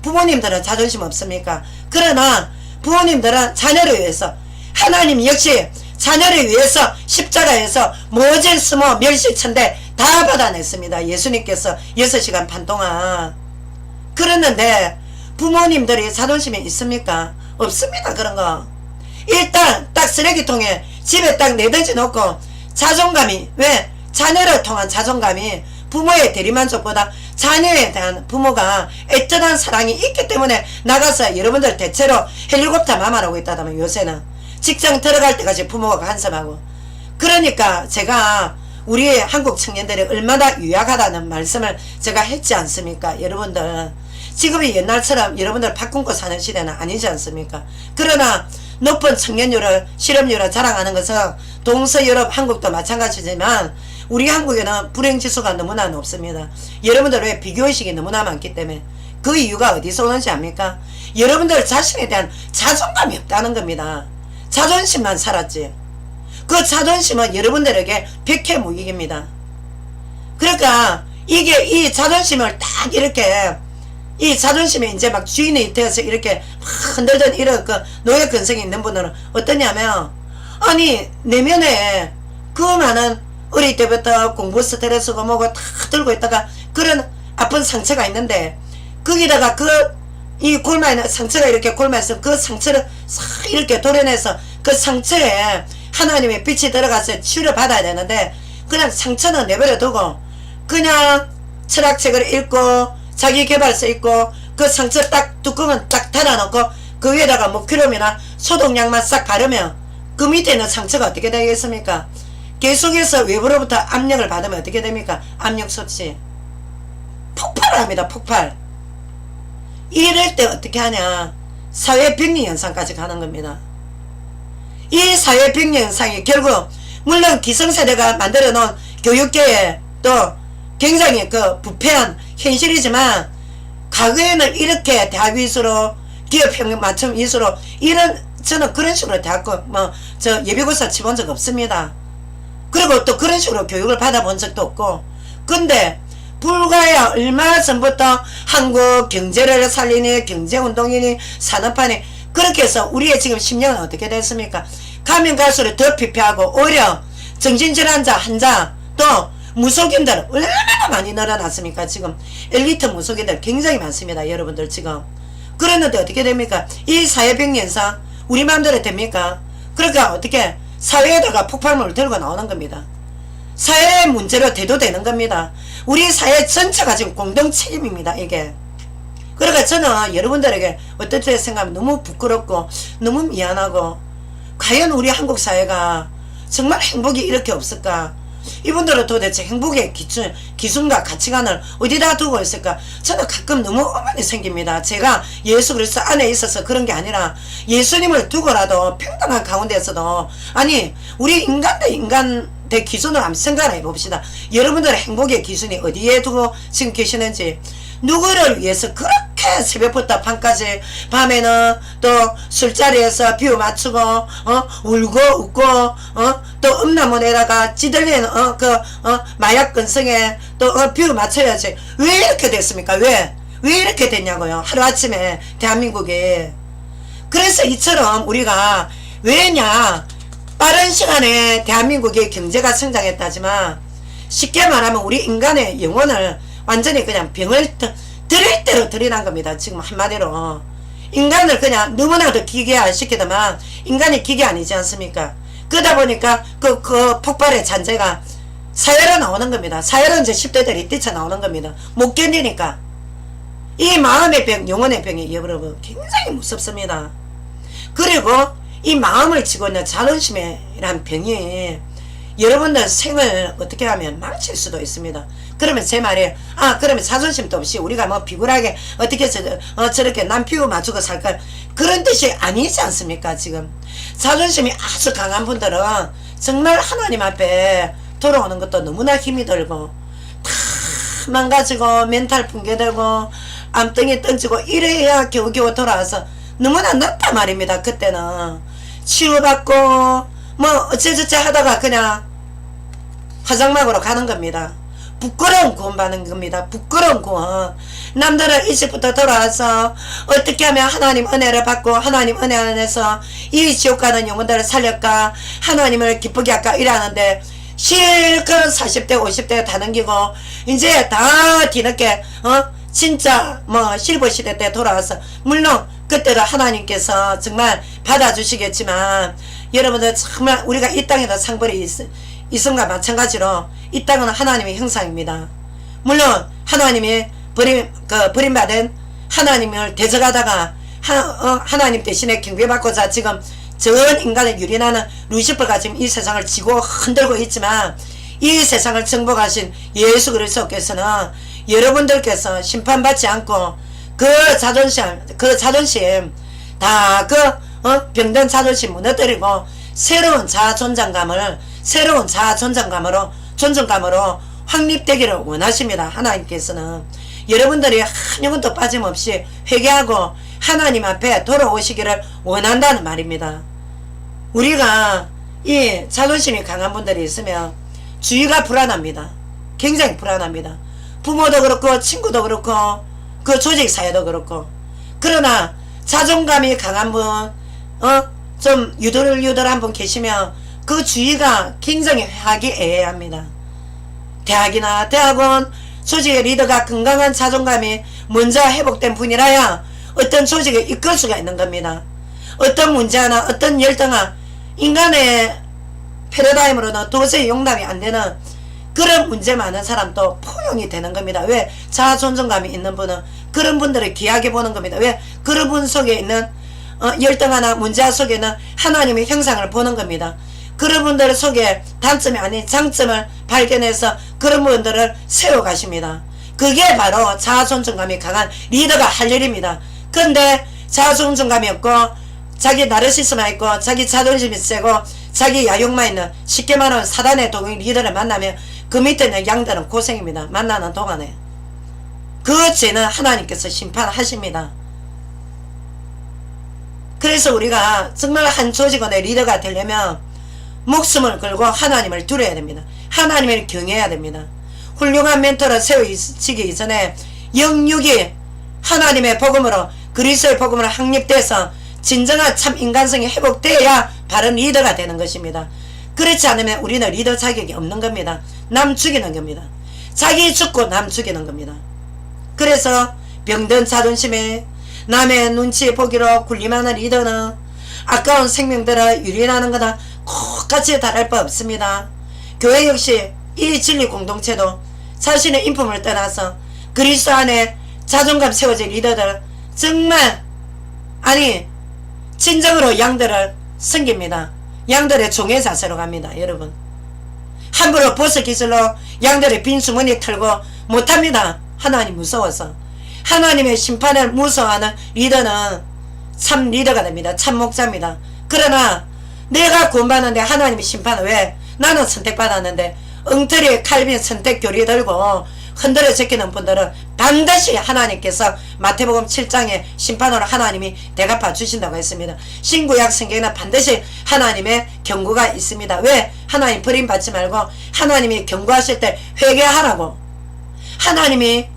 [SPEAKER 1] 부모님들은 자존심 없습니까? 그러나 부모님들은 자녀를 위해서, 하나님 역시 자녀를 위해서 십자가에서 모진 스모 멸시천대 다 받아냈습니다. 예수님께서 6시간 반 동안. 그랬는데 부모님들이 자존심이 있습니까? 없습니다. 그런 거. 일단 딱 쓰레기통에 집에 딱 내던지 놓고 자존감이, 왜? 자녀를 통한 자존감이 부모의 대리만족보다 자녀에 대한 부모가 애틋한 사랑이 있기 때문에 나가서 여러분들 대체로 헬리콥터 마마라고 있다면 요새는 직장 들어갈 때까지 부모가 간섭하고. 그러니까 제가 우리 한국 청년들이 얼마나 유약하다는 말씀을 제가 했지 않습니까? 여러분들 지금이 옛날처럼 여러분들 밥 굶고 사는 시대는 아니지 않습니까? 그러나 높은 청년율을, 실업률을 자랑하는 것은 동서유럽, 한국도 마찬가지지만 우리 한국에는 불행지수가 너무나 높습니다. 여러분들 왜 비교의식이 너무나 많기 때문에. 그 이유가 어디서 오는지 압니까? 여러분들 자신에 대한 자존감이 없다는 겁니다. 자존심만 살았지. 그 자존심은 여러분들에게 백해무익입니다. 그러니까 이게 이 자존심을 딱 이렇게, 이 자존심이 이제 막 주인이 되어서 이렇게 막 흔들던 이런 그 노예 근성이 있는 분들은 어떠냐면, 아니 내면에 그 많은 어릴 때부터 공부 스트레스고 뭐고 다 들고 있다가 그런 아픈 상처가 있는데 거기다가 이 골마에 상처가 이렇게 골마에서 그 상처를 싹 이렇게 도려내서 그 상처에 하나님의 빛이 들어가서 치유를 받아야 되는데 그냥 상처는 내버려 두고 그냥 철학책을 읽고 자기계발서 읽고 그 상처 딱 뚜껑은 딱 닫아놓고 그 위에다가 목큐름이나 소독약만 싹 바르면 그 밑에 있는 상처가 어떻게 되겠습니까? 계속해서 외부로부터 압력을 받으면 어떻게 됩니까? 압력소치. 폭발을 합니다. 폭발. 이럴 때 어떻게 하냐? 사회병리 현상까지 가는 겁니다. 이 사회병리 현상이 결국 물론 기성세대가 만들어 놓은 교육계에 또 굉장히 그 부패한 현실이지만 과거에는 이렇게 대학 위주로 기업평균 맞춤 위주로 이런 저는 그런 식으로 대학교 저 예비고사 치본 적 없습니다. 그리고 또 그런 식으로 교육을 받아본 적도 없고. 근데 불과야 얼마 전부터 한국 경제를 살리니 경제운동이니 산업화니 그렇게 해서 우리의 지금 심령은 어떻게 됐습니까? 가면 갈수록 더 피폐하고 오히려 정신질환자 환자 또 무속인들 얼마나 많이 늘어났습니까? 지금 엘리트 무속인들 굉장히 많습니다. 여러분들 지금. 그랬는데 어떻게 됩니까? 이 사회병 현상 우리 마음대로 됩니까? 그러니까 어떻게 사회에다가 폭발물을 들고 나오는 겁니다. 사회의 문제로 대두되는 겁니다. 우리 사회 전체가 지금 공동 책임입니다. 이게. 그러니까 저는 여러분들에게 어떨 때 생각하면 너무 부끄럽고 너무 미안하고 과연 우리 한국 사회가 정말 행복이 이렇게 없을까? 이분들은 도대체 행복의 기준과 가치관을 어디다 두고 있을까? 저는 가끔 너무 어만이 생깁니다. 제가 예수 그리스도 안에 있어서 그런 게 아니라 예수님을 두고라도 평등한 가운데서도 아니 우리 인간 대 인간 대 기준으로 한번 생각해 봅시다. 여러분들의 행복의 기준이 어디에 두고 지금 계시는지. 누구를 위해서 그렇게 새벽부터 밤까지 밤에는 또 술자리에서 비유 맞추고 울고 웃고 또 음란물에다가 찌들리는 마약 근성에 또 비유 맞춰야지. 왜 이렇게 됐습니까? 왜 이렇게 됐냐고요? 하루아침에 대한민국에. 그래서 이처럼 우리가 왜냐 빠른 시간에 대한민국의 경제가 성장했다지만 쉽게 말하면 우리 인간의 영혼을 완전히 그냥 병을 들일 대로 들이난 겁니다. 지금 한마디로 인간을 그냥 너무나도 기계화 시키더만 인간이 기계 아니지 않습니까? 그러다 보니까 그 폭발의 잔재가 사회로 나오는 겁니다. 사회로 이제 10대들이 뛰쳐나오는 겁니다. 못 견디니까. 이 마음의 병, 영혼의 병이 여러분 굉장히 무섭습니다. 그리고 이 마음을 쥐고 있는 자존심이란 병이 여러분들 생을 어떻게 하면 망칠 수도 있습니다. 그러면 제 말에 그러면 자존심도 없이 우리가 뭐 비굴하게 어떻게 저렇게 남 피우 맞추고 살까 그런 뜻이 아니지 않습니까? 지금 자존심이 아주 강한 분들은 정말 하나님 앞에 돌아오는 것도 너무나 힘이 들고 다 망가지고 멘탈 붕괴되고 암덩이 던지고 이래야 겨우겨우 돌아와서 너무나 늦단 말입니다. 그때는 치유받고 뭐 어째저째 하다가 그냥 화장막으로 가는 겁니다. 부끄러운 구원받는 겁니다. 부끄러운 구원. 남들은 일찍부터 돌아와서 어떻게 하면 하나님 은혜를 받고 하나님 은혜 안에서 이 지옥 가는 영혼들을 살릴까 하나님을 기쁘게 할까 이러는데 실컷 40대 50대 다 넘기고 이제 다 뒤늦게 진짜 뭐 실버시대 때 돌아와서 물론 그때도 하나님께서 정말 받아주시겠지만 여러분들 정말 우리가 이 땅에도 상벌이 있음과 마찬가지로 이 땅은 하나님의 형상입니다. 물론 하나님이 버림받은 하나님을 대적하다가 하나님 대신에 경배받고자 지금 전 인간을 유린하는 루시퍼가 지금 이 세상을 지고 흔들고 있지만 이 세상을 정복하신 예수 그리스도께서는 여러분들께서 심판받지 않고 그 자존심 다 병든 자존심 무너뜨리고 새로운 존중감으로 확립되기를 원하십니다. 하나님께서는 여러분들이 한 영혼도 빠짐없이 회개하고 하나님 앞에 돌아오시기를 원한다는 말입니다. 우리가 이 자존심이 강한 분들이 있으면 주위가 불안합니다. 굉장히 불안합니다. 부모도 그렇고 친구도 그렇고 그 조직 사회도 그렇고. 그러나 자존감이 강한 분 좀 유들유들한 분 계시면 그 주위가 굉장히 화기애애합니다. 대학이나 대학원 조직의 리더가 건강한 자존감이 먼저 회복된 분이라야 어떤 조직을 이끌 수가 있는 겁니다. 어떤 문제나 어떤 열등한 인간의 패러다임으로는 도저히 용납이 안 되는 그런 문제 많은 사람도 포용이 되는 겁니다. 왜? 자존감이 있는 분은 그런 분들을 귀하게 보는 겁니다. 왜? 그런 분 속에 있는 열등하나 문제 속에는 하나님의 형상을 보는 겁니다. 그런 분들 속에 단점이 아닌 장점을 발견해서 그런 분들을 세워가십니다. 그게 바로 자존감이 강한 리더가 할 일입니다. 근데 자존감이 없고 자기 나르시스만 있고 자기 자존심이 세고 자기 야욕만 있는 쉽게 말하면 사단의 동인 리더를 만나면 그 밑에 있는 양들은 고생입니다. 만나는 동안에 그 죄는 하나님께서 심판하십니다. 그래서 우리가 정말 한 조직원의 리더가 되려면 목숨을 걸고 하나님을 두려야 됩니다. 하나님을 경외해야 됩니다. 훌륭한 멘토를 세우시기 이전에 영육이 하나님의 복음으로 그리스도의 복음으로 확립돼서 진정한 참 인간성이 회복되어야 바른 리더가 되는 것입니다. 그렇지 않으면 우리는 리더 자격이 없는 겁니다. 남 죽이는 겁니다. 자기 죽고 남 죽이는 겁니다. 그래서 병든 자존심에 남의 눈치 보기로 군림하는 리더는 아까운 생명들을 유린하는 거나 똑같이 다를 바 없습니다. 교회 역시 이 진리 공동체도 자신의 인품을 떠나서 그리스도 안에 자존감 세워진 리더들 정말 진정으로 양들을 섬깁니다. 양들의 종의 자세로 갑니다. 여러분 함부로 보스 기술로 양들의 빈수문이 털고 못합니다. 하나님 무서워서. 하나님의 심판을 무서워하는 리더는 참 리더가 됩니다. 참 목자입니다. 그러나 내가 구원받는데 하나님의 심판은 왜? 나는 선택받았는데 엉터리 칼빈 선택 교리 들고 흔들어 제끼는 분들은 반드시 하나님께서 마태복음 7장에 심판으로 하나님이 대갚아 주신다고 했습니다. 신구약 성경에는 반드시 하나님의 경고가 있습니다. 왜? 하나님 버림받지 말고 하나님이 경고하실 때 회개하라고. 하나님이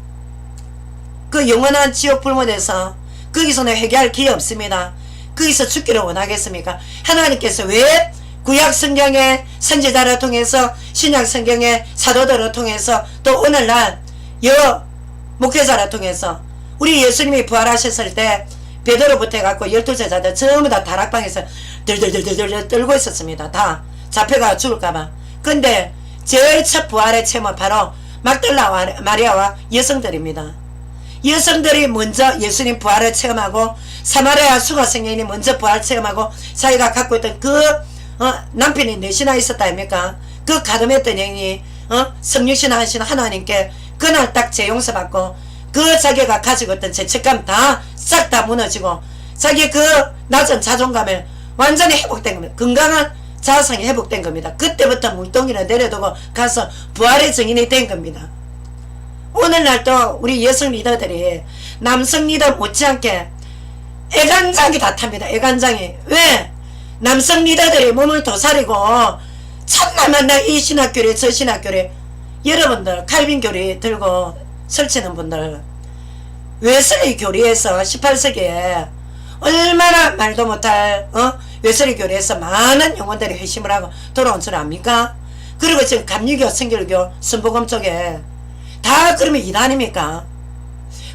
[SPEAKER 1] 그 영원한 지옥 불못에서 거기서는 회개할 기회 없습니다. 거기서 죽기를 원하겠습니까? 하나님께서 왜 구약 성경의 선지자를 통해서 신약 성경의 사도들을 통해서 또 오늘날 목회자를 통해서 우리 예수님이 부활하셨을 때 베드로부터 해갖고 12제자들 전부 다 다락방에서 들들들들 떨고 있었습니다. 다 잡혀가 죽을까봐. 근데 제일 첫 부활의 체험은 바로 막달라 마리아와 여성들입니다. 여성들이 먼저 예수님 부활을 체험하고 사마리아 수가성인이 먼저 부활 체험하고 자기가 갖고 있던 그 남편이 넷이나 있었다 아닙니까? 그 가늠했던 영이 성육신 하신 하나님께 그날 딱 재용서 받고 그 자기가 가지고 있던 죄책감 다 싹 다 무너지고 자기 그 낮은 자존감을 완전히 회복된 겁니다. 건강한 자아성이 회복된 겁니다. 그때부터 물동이를 내려두고 가서 부활의 증인이 된 겁니다. 오늘날 또 우리 여성 리더들이 남성 리더 못지않게 애간장이 다 탑니다. 애간장이. 왜? 남성 리더들이 몸을 도사리고 참나만 이 신학교리 저 신학교리 여러분들 칼빈 교리 들고 설치는 분들 웨슬리 교리에서 18세기에 얼마나 말도 못할 웨슬리 교리에서 많은 영혼들이 회심을 하고 돌아온 줄 압니까? 그리고 지금 감리교 성결교 순복음 쪽에 다 그러면 이단입니까?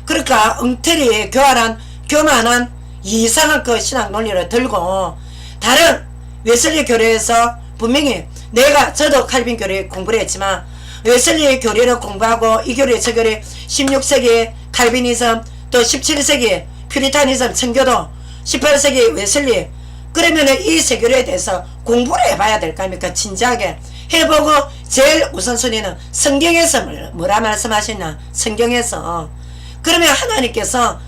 [SPEAKER 1] 그러니까 엉터리 교만한 이상한 그 신학 논리를 들고 다른 웨슬리 교리에서 분명히 저도 칼빈 교리 공부를 했지만 웨슬리 교리를 공부하고 이 교리 저 교리 16세기 칼빈이즘 또 17세기 퓨리타니즘 청교도 18세기 웨슬리 그러면 이 세 교리에 대해서 공부를 해봐야 될 거 아닙니까? 진지하게 해보고 제일 우선순위는 성경에서 뭐라 말씀하시나 성경에서 그러면 하나님께서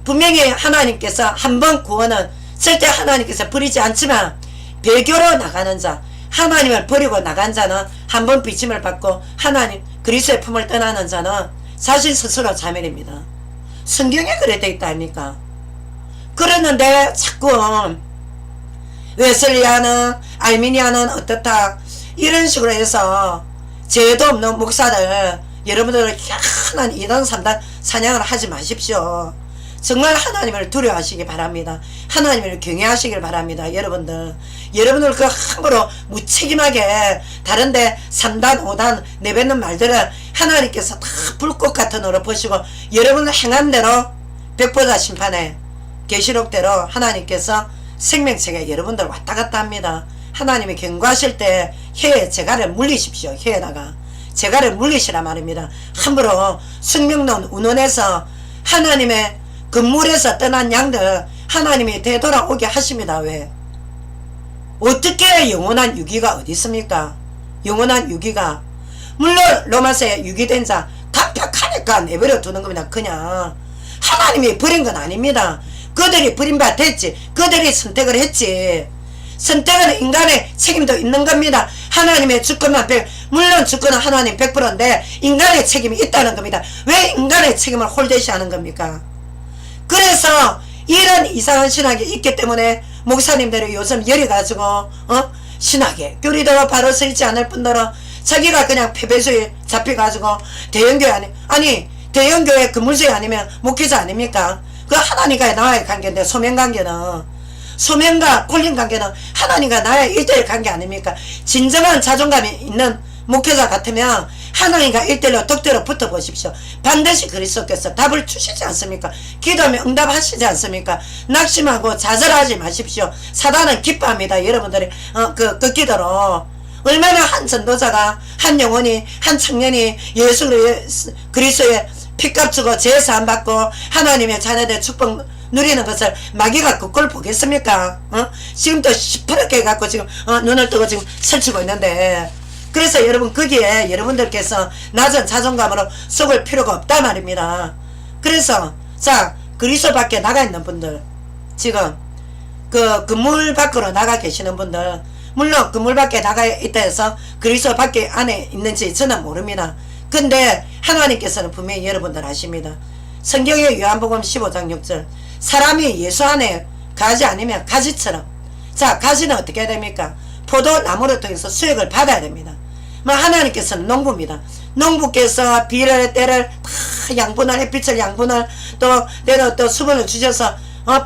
[SPEAKER 1] 분명히 하나님께서 한번 구원은 절대 하나님께서 버리지 않지만 배교로 나가는 자 하나님을 버리고 나간 자는 한번 비침을 받고 하나님 그리스도의 품을 떠나는 자는 자신 스스로 자멸입니다. 성경에 그래 돼 있다 아닙니까? 그러는데 자꾸 웨슬리아는 알미니아는 어떻다 이런 식으로 해서 죄도 없는 목사들 여러분들 희한한 2단 3단 사냥을 하지 마십시오. 정말 하나님을 두려워하시기 바랍니다. 하나님을 경외하시길 바랍니다. 여러분들 그 함부로 무책임하게 다른데 3단 5단 내뱉는 말들을 하나님께서 다 불꽃 같은 으로 보시고 여러분을 행한 대로 백보자 심판에 계시록대로 하나님께서 생명책에 여러분들 왔다 갔다 합니다. 하나님이 경고하실 때 혀에 재갈을 물리십시오. 혀에다가 재갈을 물리시라 말입니다. 함부로 숙명론 운운에서 하나님의 건물에서 떠난 양들 하나님이 되돌아오게 하십니다. 왜? 어떻게 영원한 유기가 어디 있습니까? 영원한 유기가 물론 로마서에 유기된 자 강팍하니까 내버려 두는 겁니다. 그냥 하나님이 버린 건 아닙니다. 그들이 버림받 됐지. 그들이 선택을 했지. 선택은 인간의 책임도 있는 겁니다. 하나님의 주권만 물론 주권은 하나님 100%인데 인간의 책임이 있다는 겁니다. 왜 인간의 책임을 홀대시하는 겁니까? 그래서 이런 이상한 신학이 있기 때문에 목사님들이 요즘 열이 가지고 신학에 교리도 바로 서 있지 않을 뿐더러 자기가 그냥 패배수에 잡혀가지고 대형교회 대형교회 건물주의 아니면 목회자 아닙니까? 그 하나님과 나와의 관계인데 소명과 콜린 관계는 하나님과 나의 1대1 관계 아닙니까? 진정한 자존감이 있는 목회자 같으면 하나님과 1대1로 독대로 붙어보십시오. 반드시 그리스도께서 답을 주시지 않습니까? 기도하면 응답하시지 않습니까? 낙심하고 좌절하지 마십시오. 사단은 기뻐합니다. 여러분들이 그 기도로 얼마나 한 전도자가 한 영혼이 한 청년이 예수 그리스도의 피값 주고 제사함 받고 하나님의 자녀들 축복 누리는 것을 마귀가 그걸 보겠습니까? 지금도 시퍼렇게 갖고 지금 눈을 뜨고 지금 설치고 있는데 그래서 여러분 거기에 여러분들께서 낮은 자존감으로 속을 필요가 없다 말입니다. 그래서 자 그리스도 밖에 나가 있는 분들 지금 그 건물 밖으로 나가 계시는 분들 물론 건물 밖에 나가 있다 해서 그리스도 밖에 안에 있는지 저는 모릅니다. 근데 하나님께서는 분명히 여러분들 아십니다. 성경의 요한복음 15장 6절 사람이 예수 안에 가지 아니면 가지처럼 자 가지는 어떻게 해야 됩니까? 포도나무를 통해서 수액을 받아야 됩니다. 하나님께서는 농부입니다. 농부께서 비를 때를 다 양분을 햇빛을 양분을 또 수분을 주셔서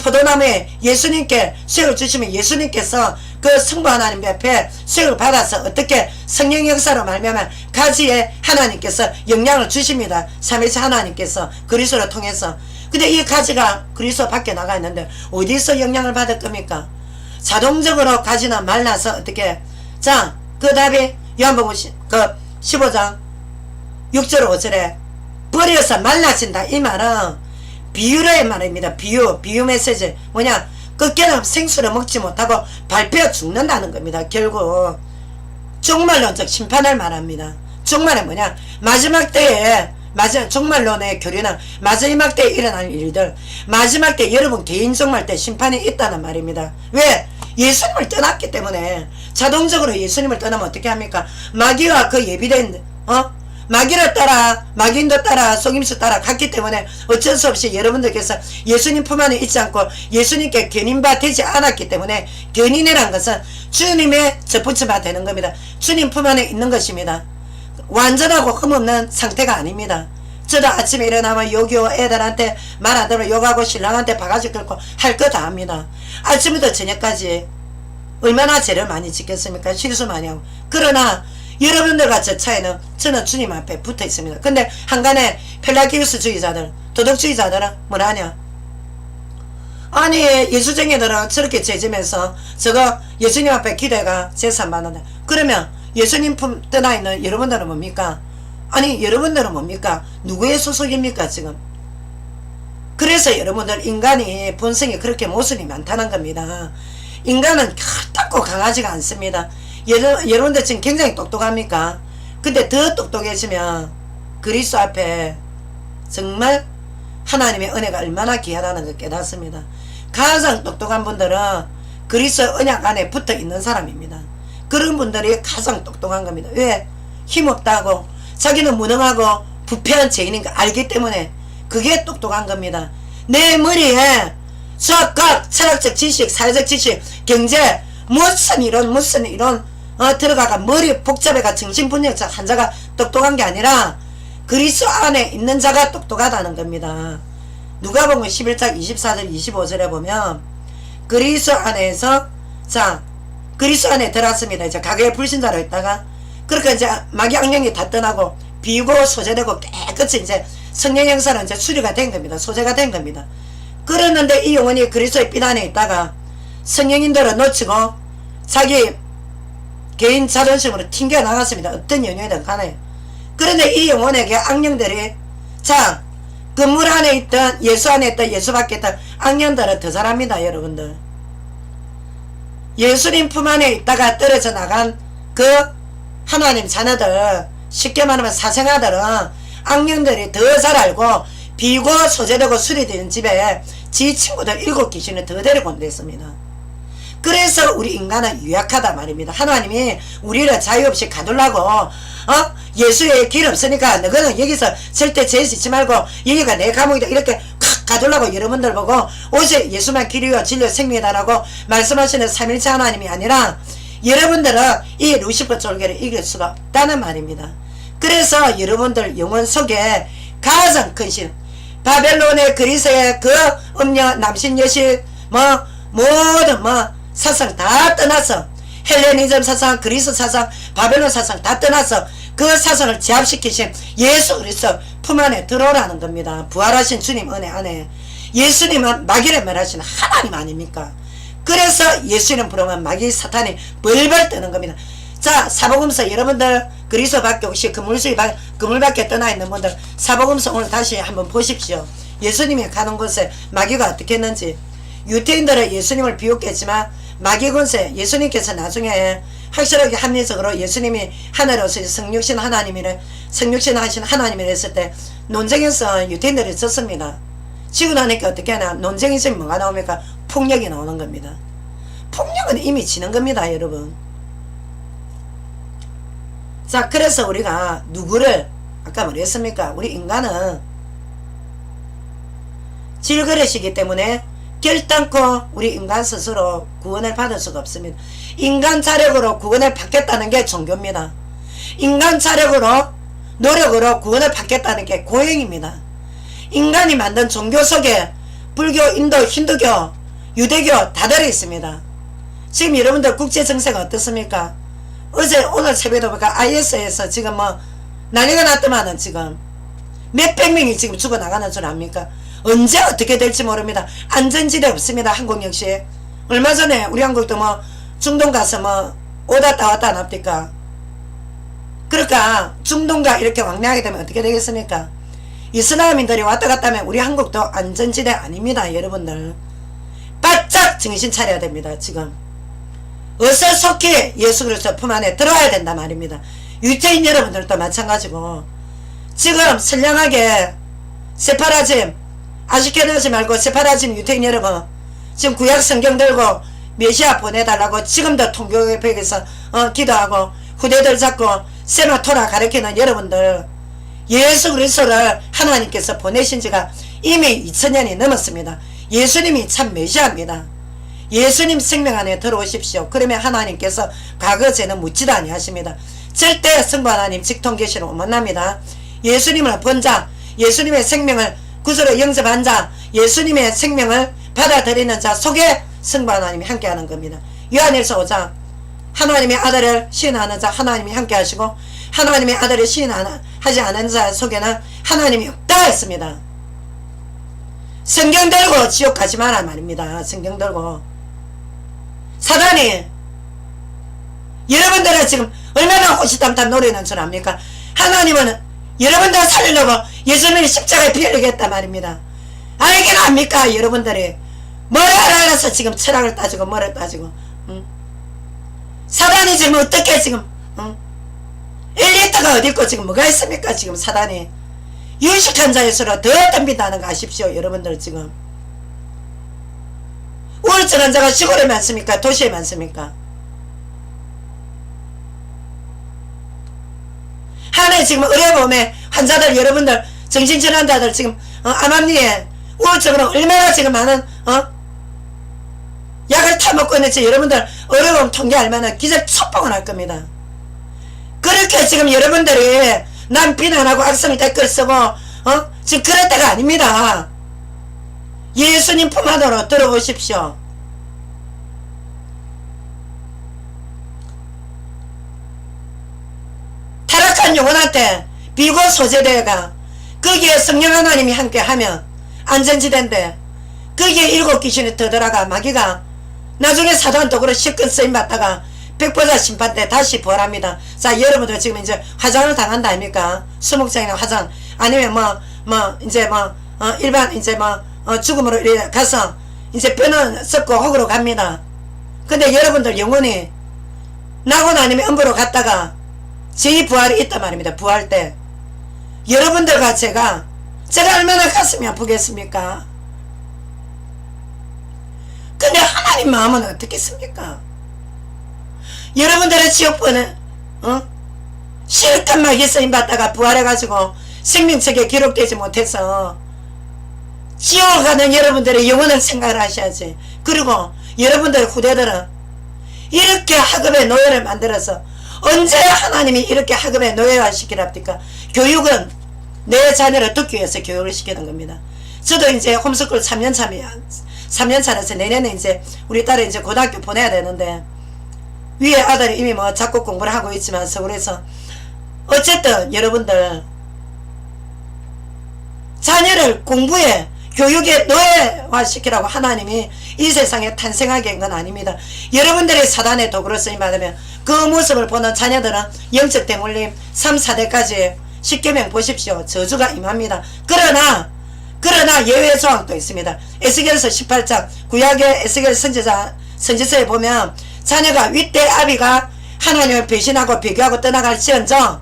[SPEAKER 1] 포도나무에 예수님께 수액을 주시면 예수님께서 그 성부 하나님 앞에 수액을 받아서 어떻게 성령 역사로 말미암아 가지에 하나님께서 영향을 주십니다. 삼위일체 하나님께서 그리스도를 통해서. 근데 이 가지가 그리스도 밖에 나가 있는데 어디서 영향을 받을 겁니까? 자동적으로 가지는 말라서 어떻게 자 그 답이 요한복음 15장 6절 5절에 버려서 말라진다 이 말은 비유의 말입니다. 비유 메시지 뭐냐 꺾여는 생수를 먹지 못하고 밟혀 죽는다는 겁니다. 결국 종말론적 심판을 말합니다. 종말은 뭐냐 마지막 때에 종말론의 교리는 마지막 때에 일어날 일들 마지막 때 여러분 개인 종말 때 심판이 있다는 말입니다. 왜? 예수님을 떠났기 때문에 자동적으로 예수님을 떠나면 어떻게 합니까? 마귀가 그 예비된 마귀를 따라 마귀인도 따라 속임수 따라 갔기 때문에 어쩔 수 없이 여러분들께서 예수님 품 안에 있지 않고 예수님께 견인바 되지 않았기 때문에 견인이란 것은 주님의 접붙임바 되는 겁니다. 주님 품 안에 있는 것입니다. 완전하고 흠없는 상태가 아닙니다. 저도 아침에 일어나면 요교 애들한테 말 안 들으면 욕하고 신랑한테 바가지 긁고 할 거 다 합니다. 아침부터 저녁까지 얼마나 죄를 많이 짓겠습니까? 실수 많이 하고. 그러나 여러분들과 저 차이는 저는 주님 앞에 붙어 있습니다. 근데 한간에 펠라기우스주의자들, 도덕주의자들은 뭐라 하냐? 아니 예수쟁이들은 저렇게 죄지면서 저거 예수님 앞에 기대가 재산 받는다. 그러면 예수님 품 떠나 있는 여러분들은 뭡니까? 아니 여러분들은 뭡니까? 누구의 소속입니까 지금? 그래서 여러분들 인간이 본성이 그렇게 모순이 많다는 겁니다. 인간은 그렇다고 강하지가 않습니다. 여러분들 지금 굉장히 똑똑합니까? 근데 더 똑똑해지면 그리스도 앞에 정말 하나님의 은혜가 얼마나 귀하다는 걸 깨닫습니다. 가장 똑똑한 분들은 그리스도 언약 안에 붙어 있는 사람입니다. 그런 분들이 가장 똑똑한 겁니다. 왜? 힘없다고 자기는 무능하고 부패한 죄인인 거 알기 때문에 그게 똑똑한 겁니다. 내 머리에 수학과 철학적 지식, 사회적 지식, 경제 무슨 이론 들어가가 머리 복잡해가 정신분열자 한자가 똑똑한 게 아니라 그리스도 안에 있는 자가 똑똑하다는 겁니다. 누가복음 11장 24절 25절에 보면 그리스도 안에서 그리스도 안에 들어왔습니다. 이제 과거에 불신자로 있다가 그러니까 이제 마귀 악령이 다 떠나고 비우고 소재되고 깨끗이 이제 성령 형사는 이제 수리가 된 겁니다. 소재가 된 겁니다. 그랬는데 이 영혼이 그리스도의 빛 안에 있다가 성령인들을 놓치고 자기 개인 자존심으로 튕겨 나갔습니다. 어떤 영역이든 간에. 그런데 이 영혼에게 악령들이 건물 안에 있던 예수 안에 있던 예수 밖에 있던 악령들은 더 잘합니다. 여러분들. 예수님 품 안에 있다가 떨어져 나간 그 하나님 자녀들, 쉽게 말하면 사생아들은 악령들이 더 잘 알고 비고 소재되고 수리되는 집에 지 친구들 7귀신을 더 데리고 온댔습니다. 그래서 우리 인간은 유약하다 말입니다. 하나님이 우리를 자유 없이 가두려고 예수의 길 없으니까 너희는 여기서 절대 죄 짓지 말고 여기가 내 감옥이다 이렇게 가두려고 여러분들 보고 오직 예수만 길이요 진리요 생명이다라고 말씀하시는 삼일체 하나님이 아니라 여러분들은 이 루시퍼 쫄개를 이길 수가 없다는 말입니다. 그래서 여러분들 영혼 속에 가장 큰 신 바벨론의 그리스의 그 음녀 남신 여신 모든 사상 다 떠나서 헬레니즘 사상 그리스 사상 바벨론 사상 다 떠나서 그 사상을 제압시키신 예수 그리스도 품 안에 들어오라는 겁니다. 부활하신 주님 은혜 안에. 예수님은 마귀를 멸하신 하나님 아닙니까? 그래서 예수님 부르면 마귀 사탄이 벌벌 뜨는 겁니다. 사복음서 여러분들 그리스도 밖에 혹시 그물 밖에 떠나 있는 분들 사복음서 오늘 다시 한번 보십시오. 예수님이 가는 곳에 마귀가 어떻게 했는지. 유태인들은 예수님을 비웃겠지만 마귀 권세 예수님께서 나중에 확실하게 합리적으로 예수님이 하늘에서 성육신 하신 하나님이라 했을 때 논쟁에서 유태인들이 졌습니다. 지고 나니까 어떻게 하나 논쟁에서 뭐가 나옵니까? 폭력이 나오는 겁니다. 폭력은 이미 지는 겁니다. 여러분. 그래서 우리가 누구를 아까 뭐랬습니까? 우리 인간은 질그릇이기 때문에 결단코 우리 인간 스스로 구원을 받을 수가 없습니다. 인간 자력으로 구원을 받겠다는 게 종교입니다. 인간 자력으로 노력으로 구원을 받겠다는 게 고행입니다. 인간이 만든 종교 속에 불교, 인도, 힌두교, 유대교 다 들어있습니다. 지금 여러분들 국제정세가 어떻습니까? 오늘 새벽에 보니까 IS에서 지금 난리가 났더만은 지금 몇백 명이 지금 죽어나가는 줄 압니까? 언제 어떻게 될지 모릅니다. 안전지대 없습니다. 한국 역시. 얼마 전에 우리 한국도 중동 가서 오다 왔다 안 합니까? 그러니까 중동과 이렇게 왕래하게 되면 어떻게 되겠습니까? 이슬람인들이 왔다 갔다 하면 우리 한국도 안전지대 아닙니다. 여러분들. 바짝 정신 차려야 됩니다. 지금. 어서 속히 예수 그리스도 품 안에 들어와야 된다 말입니다. 유태인 여러분들도 마찬가지고 지금 선량하게 세파라짐 아시케나지 말고 세파라짐 유태인 여러분 지금 구약 성경 들고 메시아 보내달라고 지금도 통교협회에서 기도하고 후대들 잡고 세마토라 가르치는 여러분들 예수 그리스도를 하나님께서 보내신 지가 이미 2000년이 넘었습니다. 예수님이 참 메시아입니다. 예수님 생명 안에 들어오십시오. 그러면 하나님께서 과거 죄는 묻지도 아니하십니다. 절대 성부 하나님 직통 계시는 못 만납니다. 예수님을 본 자, 예수님의 생명을 구주로 영접한 자, 예수님의 생명을 받아들이는 자 속에 성부 하나님이 함께하는 겁니다. 요한일서 5장 하나님의 아들을 시인하는 자 하나님이 함께 하시고 하나님의 아들을 시인하지 않은 자 속에는 하나님이 없다 했습니다. 성경 들고 지옥 가지 마라 말입니다. 성경 들고. 사단이 여러분들은 지금 얼마나 호시탐탐 노리는 줄 압니까? 하나님은 여러분들 살리려고 예수님이 십자가에 피 흘리겠단 말입니다. 알긴 압니까? 여러분들이 뭘 알아서 지금 철학을 따지고 뭐를 따지고 응? 사단이 지금 어떻게 지금 응? 1리터가 어딨고 지금 뭐가 있습니까? 지금 사단이 유식한 자의 수로 더 덤빈다는 거 아십시오. 여러분들 지금 우울증 환자가 시골에 많습니까? 도시에 많습니까? 한해 지금 의료보험에 환자들 여러분들 정신질환자들 지금 암암리에 우울증으로 얼마나 지금 많은 약을 타먹고 있는지 여러분들 의료보험 통계 알면은 기적 첩봉을 할 겁니다. 그렇게 지금 여러분들이 남 비난하고 악성 댓글 쓰고 지금 그럴 때가 아닙니다. 예수님 품 안으로 들어오십시오. 타락한 영혼한테 비고 소재대가 거기에 성령 하나님이 함께하면 안전지대인데 거기에 7 귀신이 터들어가 마귀가 나중에 사도한 도구로 실컷 쓰임받다가 백보자 심판 때 다시 부활합니다. 자, 여러분들 지금 이제 화장을 당한다 아닙니까? 수목장이나 화장 아니면 일반 죽음으로 가서 이제 뼈는 썩고 혹으로 갑니다. 근데 여러분들 영혼이 나고 나님의 음부로 갔다가 제2부활이 있단 말입니다. 부활 때 여러분들과 제가 얼마나 가슴이 아프겠습니까? 근데 하나님 마음은 어떻겠습니까? 여러분들의 지옥분은 실컷 마귀 쓰임받다가 부활해가지고 생명책에 기록되지 못해서 지옥 가는 여러분들의 영원한 생각을 하셔야지. 그리고 여러분들의 후대들은 이렇게 학업의 노예를 만들어서 언제 하나님이 이렇게 학업의 노예화 시키랍니까? 교육은 내 자녀를 듣기 위해서 교육을 시키는 겁니다. 저도 이제 홈스쿨 3년차라서 내년에 이제 우리 딸을 이제 고등학교 보내야 되는데 위에 아들이 이미 작곡 공부를 하고 있지만 서울에서 어쨌든 여러분들 자녀를 공부에 교육에 노예화시키라고 하나님이 이 세상에 탄생하게 한 건 아닙니다. 여러분들이 사단의 도구로 쓰임받으면 그 모습을 보는 자녀들은 영적 대물림 3, 4대까지 10계명 보십시오. 저주가 임합니다. 그러나 예외 조항도 있습니다. 에스겔서 18장 구약의 에스겔 선지서에 보면 자녀가 윗대 아비가 하나님을 배신하고 비교하고 떠나갈지언정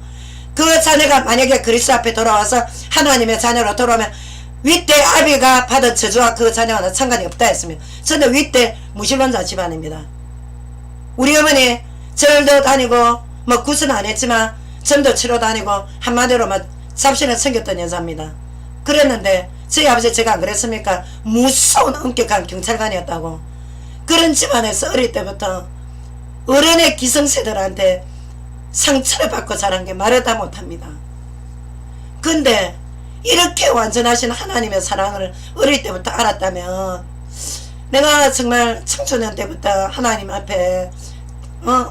[SPEAKER 1] 그 자녀가 만약에 그리스도 앞에 돌아와서 하나님의 자녀로 돌아오면 윗대 아비가 받은 저주와 그 자녀와는 상관이 없다 했습니다. 저는 윗대 무신론자 집안입니다. 우리 어머니 절도 다니고 굿은 안 했지만 점도 치러 다니고 한마디로 잡신을 섬겼던 여자입니다. 그랬는데 저희 아버지 제가 안 그랬습니까? 무서운 엄격한 경찰관이었다고. 그런 집안에서 어릴 때부터 어른의 기성세들한테 상처를 받고 자란 게 말을 다 못합니다. 근데 이렇게 완전하신 하나님의 사랑을 어릴 때부터 알았다면 내가 정말 청소년 때부터 하나님 앞에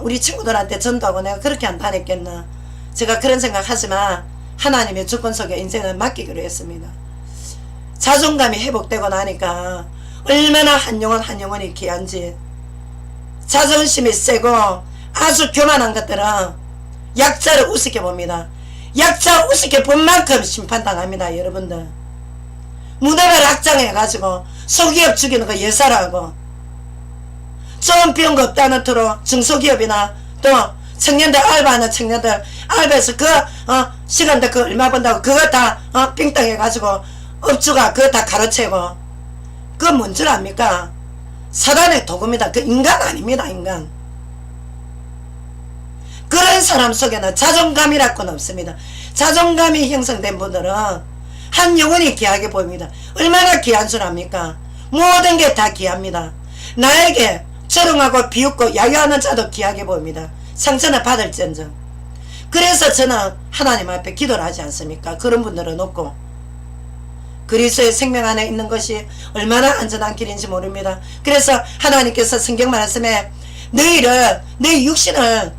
[SPEAKER 1] 우리 친구들한테 전도하고 내가 그렇게 안 다녔겠나. 제가 그런 생각하지만 하나님의 주권 속에 인생을 맡기기로 했습니다. 자존감이 회복되고 나니까 얼마나 한 영혼이 귀한지. 자존심이 세고 아주 교만한 것들은 약자를 우습게 봅니다. 약자 우습게 본 만큼 심판당합니다. 여러분들 문화를 확장해가지고 소기업 죽이는 거 예사라고 좋은 비용 거 없다는 투로 중소기업이나 또 청년들 알바하는 청년들 알바해서 시간대 그 얼마 번다고 그거 다 빙땅 해가지고 업주가 그거 다 가로채고 그건 뭔 줄 압니까? 사단의 도구입니다. 그 인간 아닙니다. 인간. 그런 사람 속에는 자존감이라고는 없습니다. 자존감이 형성된 분들은 한 영혼이 귀하게 보입니다. 얼마나 귀한 줄 압니까? 모든 게 다 귀합니다. 나에게 조롱하고 비웃고 야유하는 자도 귀하게 보입니다. 상처는 받을지언정. 그래서 저는 하나님 앞에 기도를 하지 않습니까? 그런 분들은 없고, 그리스도의 생명 안에 있는 것이 얼마나 안전한 길인지 모릅니다. 그래서 하나님께서 성경 말씀에 너희를, 너희 육신을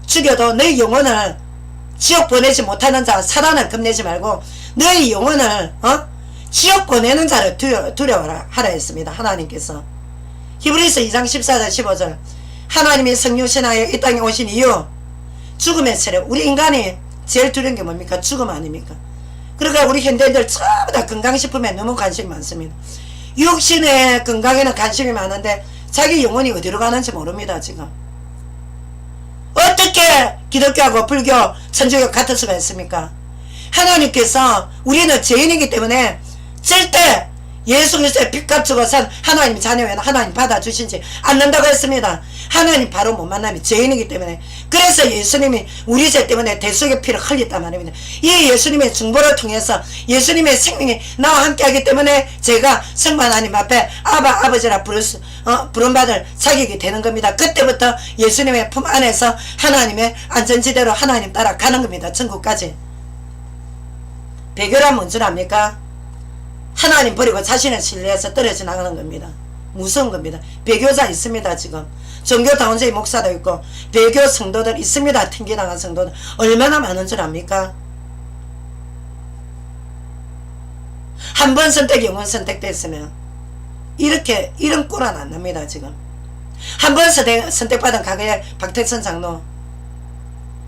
[SPEAKER 1] 죽여도 너희 영혼을 지옥 보내지 못하는 자, 사단을 겁내지 말고 너희 영혼을 지옥 보내는 자를 두려워하라 했습니다. 하나님께서. 히브리서 2장 14절 15절 하나님이 성육신하여 이 땅에 오신 이유, 죽음의 세력. 우리 인간이 제일 두려운 게 뭡니까? 죽음 아닙니까? 그러니까 우리 현대인들 전부 다 건강식품에 너무 관심이 많습니다. 육신의 건강에는 관심이 많은데 자기 영혼이 어디로 가는지 모릅니다. 지금 어떻게 기독교하고 불교, 천주교 같을 수가 있습니까? 하나님께서, 우리는 죄인이기 때문에 절대 예수 그리스도의 빚값 주고 산 하나님 자녀에는 하나님 받아주시지 않는다고 했습니다. 하나님 바로 못 만남이 죄인이기 때문에. 그래서 예수님이 우리 죄 때문에 대속의 피를 흘렸단 말입니다. 이 예수님의 중보를 통해서 예수님의 생명이 나와 함께하기 때문에 제가 성부 하나님 앞에 아바 아버지라 부름받을 자격이 되는 겁니다. 그때부터 예수님의 품 안에서 하나님의 안전지대로 하나님 따라 가는 겁니다. 천국까지. 배교란 뭔 줄 압니까? 하나님 버리고 자신을 신뢰해서 떨어져 나가는 겁니다. 무서운 겁니다. 배교자 있습니다. 지금 종교다원제의 목사도 있고 배교 성도들 있습니다. 튕겨나간 성도들 얼마나 많은 줄 압니까? 한 번 선택 영원 선택됐으면 이런 꼴은 안 납니다. 지금 한 번 선택받은 과거의 박태선 장로,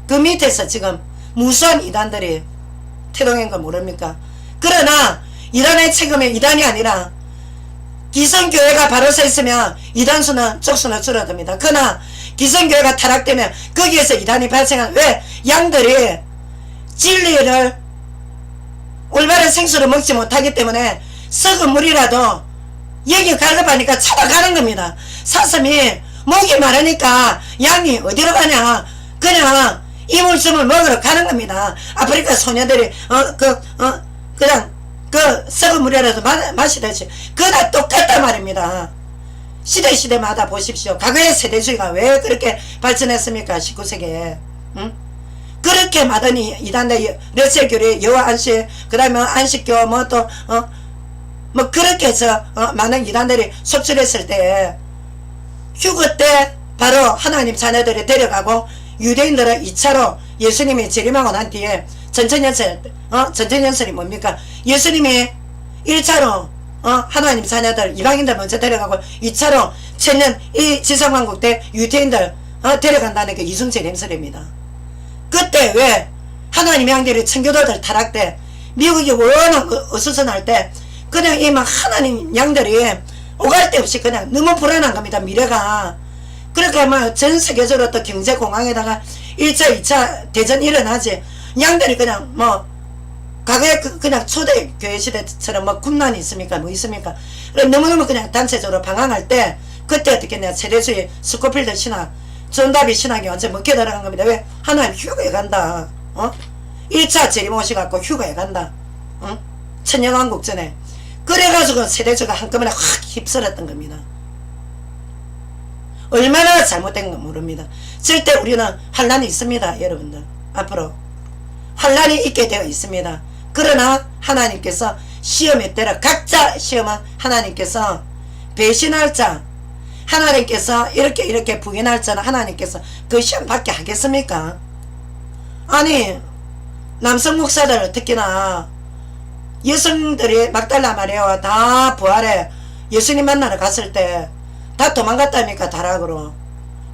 [SPEAKER 1] 그 밑에서 지금 무수한 이단들이 태동한 거 모릅니까? 그러나 이단의 책임은 이단이 아니라 기성교회가 바로 서 있으면 이단수는 쪽수는 줄어듭니다. 그러나 기성교회가 타락되면 거기에서 이단이 발생한, 왜? 양들이 진리를 올바른 생수를 먹지 못하기 때문에 썩은 물이라도 여기 갈급하니까 찾아가는 겁니다. 사슴이 목이 마르니까 양이 어디로 가냐, 그냥 이물섬을 먹으러 가는 겁니다. 아프리카 소녀들이 그냥 그 썩은 물이라도 마시듯이 그나 똑같단 말입니다. 시대마다 보십시오. 과거의 세대주의가 왜 그렇게 발전했습니까? 19세기에 그렇게 많은 이단들, 러시아교리, 여호와 안식, 그 다음에 안식교 뭐 그렇게 해서 많은 이단들이 속출했을 때 휴거 때 바로 하나님 자녀들이 데려가고 유대인들은 2차로 예수님이 재림하고 난 뒤에 전천연설이 뭡니까? 예수님이 1차로 하나님 자녀들 이방인들 먼저 데려가고 2차로 천년 이 지성왕국 때 유대인들 데려간다는 게 이순재림설입니다. 그때 왜 하나님의 양들이 청교도들 타락 때 미국이 워낙 어수선할 때 그냥 이 막 하나님 양들이 오갈 데 없이 그냥 너무 불안한 겁니다. 미래가. 그러니까 막 전 세계적으로 또 경제공황에다가 1차 2차 대전 일어나지, 양들이 그냥 뭐 과거에 그냥 초대교회 시대처럼 뭐 군난이 있습니까? 뭐 있습니까? 너무너무 그냥 단체적으로 방황할 때 그때 어떻게 내가 세대주의 스코필드 신학, 존다비 신학이 완전 먹혀 들어간 겁니다. 왜? 하나님 휴가에 간다. 1차 재림 오셔갖고 휴가에 간다. 천년왕국 전에. 그래가지고 세대주가 한꺼번에 확 휩쓸었던 겁니다. 얼마나 잘못된 건 모릅니다. 절대 우리는 환란이 있습니다. 여러분들 앞으로 환란이 있게 되어 있습니다. 그러나 하나님께서 시험에 따라 각자 시험은 하나님께서 배신할 자, 하나님께서 이렇게 부인할 자는 하나님께서 그 시험 받게 하겠습니까? 아니 남성 목사들 특히나 여성들이 막달라 마리아와 다 부활해 예수님 만나러 갔을 때 다 도망갔다니까 다락으로.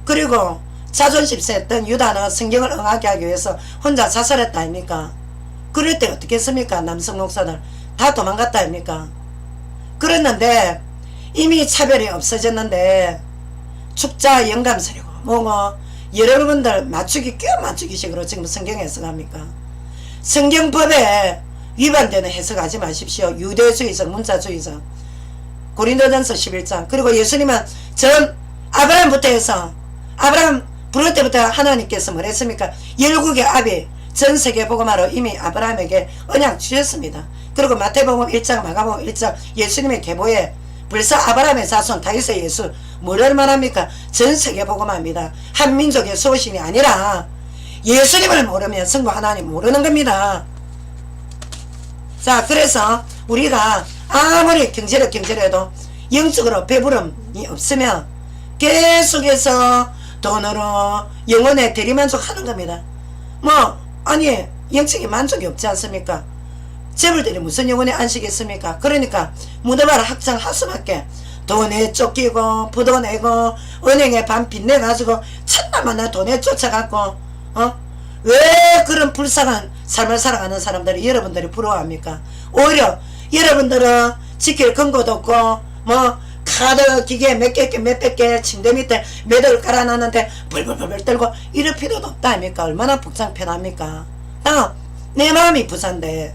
[SPEAKER 1] 그리고 자존심 셌던 유다는 성경을 응하게 하기 위해서 혼자 자살했다 아닙니까? 그럴 때 어떻게 했습니까? 남성 목사들 다 도망갔다 아닙니까? 그랬는데 이미 차별이 없어졌는데 축자 영감설이고 뭐고 여러분들 맞추기 꽤 맞추기식으로 지금 성경 해석합니까? 성경법에 위반되는 해석하지 마십시오. 유대주의적 문자주의적. 고린도전서 11장. 그리고 예수님은 전 아브라함부터 해서 아브라함 부를 때부터 하나님께서 뭘 했습니까? 열국의 아비 전 세계 복음화로 이미 아브라함에게 언약 주셨습니다. 그리고 마태복음 1장, 마가복음 1장 예수님의 계보에 벌써 아브라함의 자손 다윗의 예수 뭐를 말합니까? 전 세계 복음화입니다. 한 민족의 소신이 아니라 예수님을 모르면 성부 하나님 모르는 겁니다. 자, 그래서 우리가 아무리 경제력해도 영적으로 배부름이 없으면 계속해서 돈으로 영혼의 대리만족하는 겁니다. 아니 영적인 만족이 없지 않습니까? 재벌들이 무슨 영혼의 안식이 있습니까? 그러니까 무덤바를 확장할 수밖에. 돈에 쫓기고 부도 내고 은행에 반 빚내가지고 첫날 만나 돈에 쫓아갖고 왜 그런 불쌍한 삶을 살아가는 사람들이 여러분들이 부러워합니까? 오히려 여러분들은 지킬 근거도 없고 카드 기계 몇백 개 침대 밑에 매달 깔아놨는데 벌벌벌 떨고 이럴 필요도 없다 아닙니까? 얼마나 복장 편합니까? 내 마음이 부산데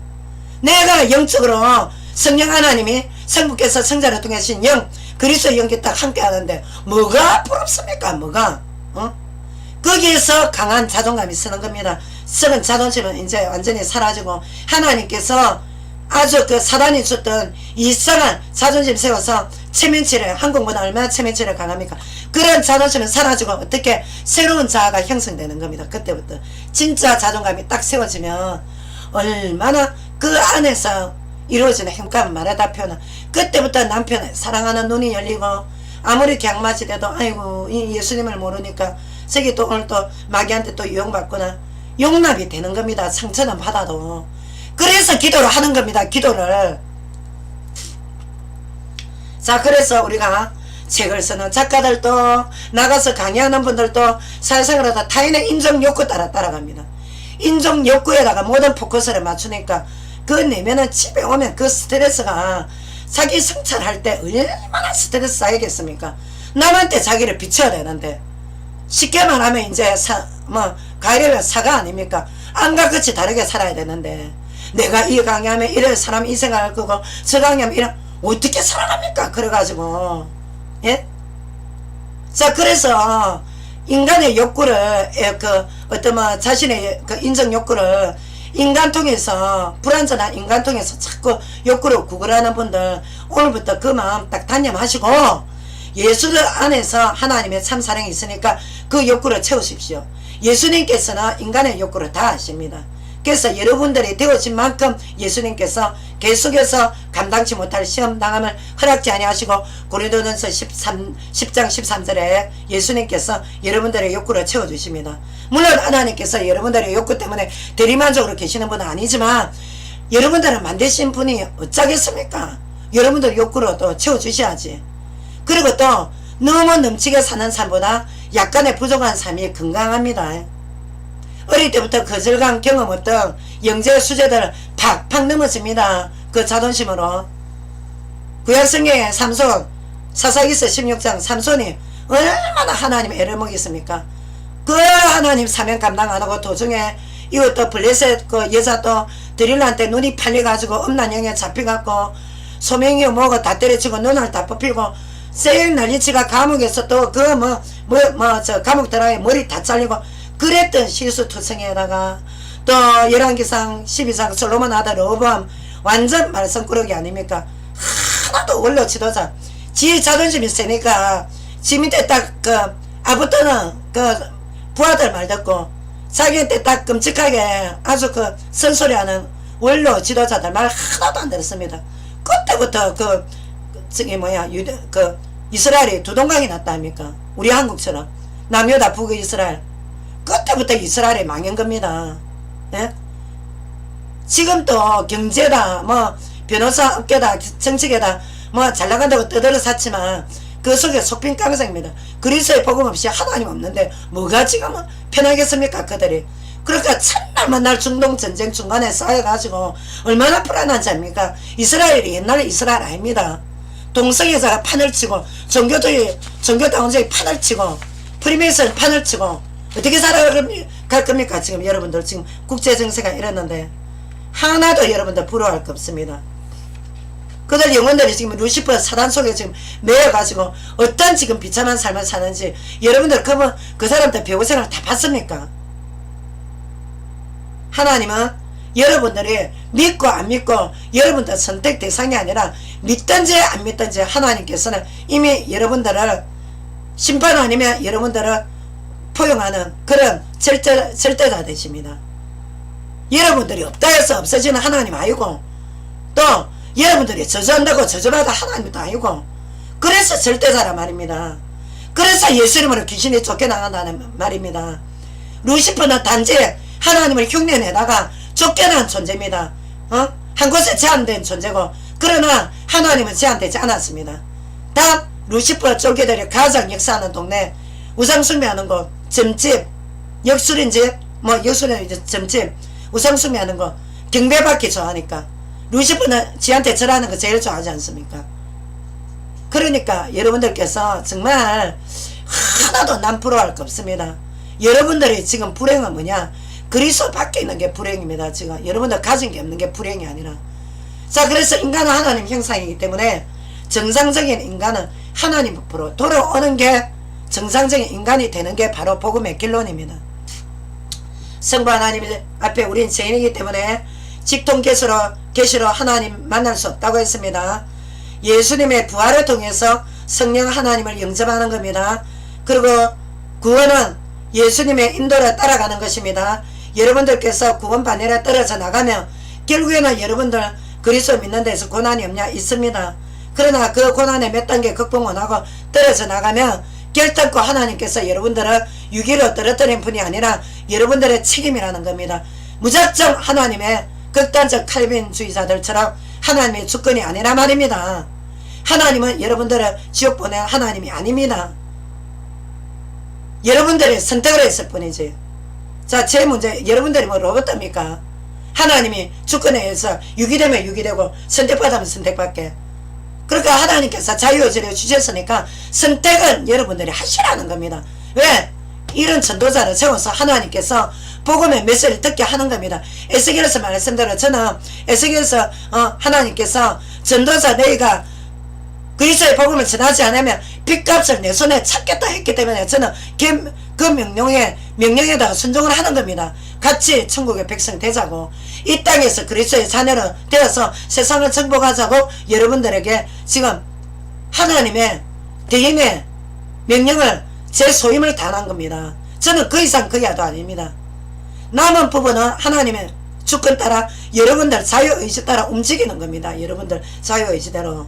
[SPEAKER 1] 내가 영적으로 성령 하나님이 성부께서 성자를 통해 신 영 그리스도의 영이 딱 함께 하는데 뭐가 부럽습니까? 뭐가? 거기에서 강한 자존감이 쓰는 겁니다. 썩은 자존심은 이제 완전히 사라지고 하나님께서 아주 그 사단이 줬던 이상한 자존심 세워서 체면치레 한국보다 얼마나 체면치레 강합니까? 그런 자존심은 사라지고 어떻게 새로운 자아가 형성되는 겁니다. 그때부터 진짜 자존감이 딱 세워지면 얼마나 그 안에서 이루어지는 행복감을 말하다 표현 그때부터 남편을 사랑하는 눈이 열리고 아무리 갱맞이 돼도 아이고 이 예수님을 모르니까 저기 또 오늘 또 마귀한테 또 유혹받거나 용납이 되는 겁니다. 상처는 받아도. 그래서 기도를 하는 겁니다. 기도를. 자, 그래서 우리가 책을 쓰는 작가들도 나가서 강의하는 분들도 사회생활을 다 타인의 인정 욕구 따라갑니다. 인정 욕구에다가 모든 포커스를 맞추니까 그 내면은 집에 오면 그 스트레스가 자기 성찰할 때 얼마나 스트레스 쌓이겠습니까? 남한테 자기를 비춰야 되는데 쉽게 말하면 이제 가려면 사가 아닙니까? 안과 끝이 다르게 살아야 되는데 내가 이 강의하면 이래 사람 이 생각할 거고 저 강의하면 이래 어떻게 살아갑니까? 그래가지고 예? 자, 그래서 인간의 욕구를 자신의 그 인정 욕구를 인간 통해서 불완전한 인간 통해서 자꾸 욕구를 구걸하는 분들 오늘부터 그 마음 딱 단념하시고 예수를 안에서 하나님의 참 사랑이 있으니까 그 욕구를 채우십시오. 예수님께서는 인간의 욕구를 다 아십니다. 그래서 여러분들이 되어진 만큼 예수님께서 계속해서 감당치 못할 시험 당함을 허락지 아니하시고 고린도전서 10장 13절에 예수님께서 여러분들의 욕구를 채워주십니다. 물론 하나님께서 여러분들의 욕구 때문에 대리만족으로 계시는 분은 아니지만 여러분들을 만드신 분이 어쩌겠습니까? 여러분들 욕구를 또 채워주셔야지. 그리고 또 너무 넘치게 사는 삶보다 약간의 부족한 삶이 건강합니다. 어릴 때부터 거절감 경험 없던 영재 수재들을 팍팍 넘어집니다. 그 자존심으로. 구약성경의 삼손 사사기서 16장 삼손이 얼마나 하나님 애를 먹였습니까? 그 하나님 사명 감당 안하고 도중에 이것도 블레셋 그 여자 또 드릴한테 눈이 팔려가지고 음란형에 잡혀갖고 소명이 뭐가 다 때려치고 눈알 다 뽑히고 쌩 난리치가 감옥에서 또 저 감옥 들어가에 머리 다 잘리고 그랬던 실수투성에다가 또 열왕기상 12장 솔로몬 아들 르호보암 완전 말썽꾸러기 아닙니까? 하나도 원로 지도자 지 자존심이 세니까 지 밑에 딱 그 아부터는 그 부하들 말 듣고 자기한테 딱 끔찍하게 아주 그 선소리하는 원로 지도자들 말 하나도 안 들었습니다. 그때부터 이스라엘이 두동강이 났다 합니까? 우리 한국처럼 남유다 북이스라엘 그때부터 이스라엘이 망한 겁니다. 예? 지금 또 경제다 변호사 업계다 정치계다 잘나간다고 떠들어 샀지만 그 속에 속빈 깡생입니다. 그리스도의 복음 없이 하나님 없는데 뭐가 지금 편하겠습니까? 그들이. 그러니까 첫날 만날 중동 전쟁 중간에 쌓여가지고 얼마나 불안한지 압니까? 이스라엘이 옛날 이스라엘 아닙니다. 동성애자가 판을 치고 종교다원주의 판을 치고 프리메이슨 판을 치고 어떻게 살아갈 겁니까? 지금 여러분들 지금 국제정세가 이랬는데 하나도 여러분들 부러워할 거 없습니다. 그들 영혼들이 지금 루시퍼 사단 속에 지금 매여가지고 어떤 지금 비참한 삶을 사는지 여러분들 그 사람들 배우생활 다 봤습니까? 하나님은 여러분들이 믿고 안 믿고 여러분들 선택 대상이 아니라 믿든지 안 믿든지 하나님께서는 이미 여러분들을 심판 아니면 여러분들을 포용하는 그런 절대자 되십니다. 여러분들이 없다 해서 없어지는 하나님 아니고, 또 여러분들이 저주한다고 저주받아 하나님도 아니고, 그래서 절대자란 말입니다. 그래서 예수님으로 귀신이 쫓겨나간다는 말입니다. 루시퍼는 단지 하나님을 흉내내다가 쫓겨난 존재입니다. 한 곳에 제한된 존재고, 그러나 하나님은 제한되지 않았습니다. 다 루시퍼 쫄개들이 가장 역사하는 동네, 우상숭배하는 곳, 점집, 역술인집, 역술은 이제 점집, 우상숭배하는 거 경배받기 좋아하니까 루시퍼는 지한테 절하는 거 제일 좋아하지 않습니까? 그러니까 여러분들께서 정말 하나도 난 부러워할 거 없습니다. 여러분들이 지금 불행은 뭐냐? 그리스도 밖에 있는 게 불행입니다. 지금 여러분들 가진 게 없는 게 불행이 아니라. 자, 그래서 인간은 하나님 형상이기 때문에 정상적인 인간은 하나님 앞으로 돌아오는 게, 정상적인 인간이 되는 게 바로 복음의 결론입니다. 성부 하나님 앞에 우린 죄인이기 때문에 직통계시로 하나님 만날 수 없다고 했습니다. 예수님의 부활을 통해서 성령 하나님을 영접하는 겁니다. 그리고 구원은 예수님의 인도를 따라가는 것입니다. 여러분들께서 구원받으려 떨어져 나가면 결국에는 여러분들 그리스도 믿는 데서 고난이 없냐? 있습니다. 그러나 그 고난의 몇 단계 극복 못하고 떨어져 나가면 결단코 하나님께서 여러분들을 유기로 떨어뜨린 분이 아니라 여러분들의 책임이라는 겁니다. 무작정 하나님의 극단적 칼빈주의자들처럼 하나님의 주권이 아니라 말입니다. 하나님은 여러분들을 지옥 보낼 하나님이 아닙니다. 여러분들이 선택을 했을 뿐이지. 자, 제 문제, 여러분들이 뭐 로봇입니까? 하나님이 주권에 의해서 유기되면 유기되고 선택받으면 선택받게. 그러니까 하나님께서 자유의지를 주셨으니까 선택은 여러분들이 하시라는 겁니다. 왜? 이런 전도자를 세워서 하나님께서 복음의 메시지를 듣게 하는 겁니다. 에스겔에서 말씀대로 저는 에스겔에서 하나님께서 전도자 너희가 그리스도의 복음을 전하지 않으면 빚값을 내 손에 찾겠다 했기 때문에 저는 그 명령에다가 순종을 하는 겁니다. 같이 천국의 백성 되자고, 이 땅에서 그리스도의 자녀로 되어서 세상을 정복하자고 여러분들에게 지금 하나님의 대행의 명령을 제 소임을 다한 겁니다. 저는 그 이상 그 이하도 아닙니다. 남은 부분은 하나님의 주권 따라 여러분들 자유의지 따라 움직이는 겁니다. 여러분들 자유의지대로.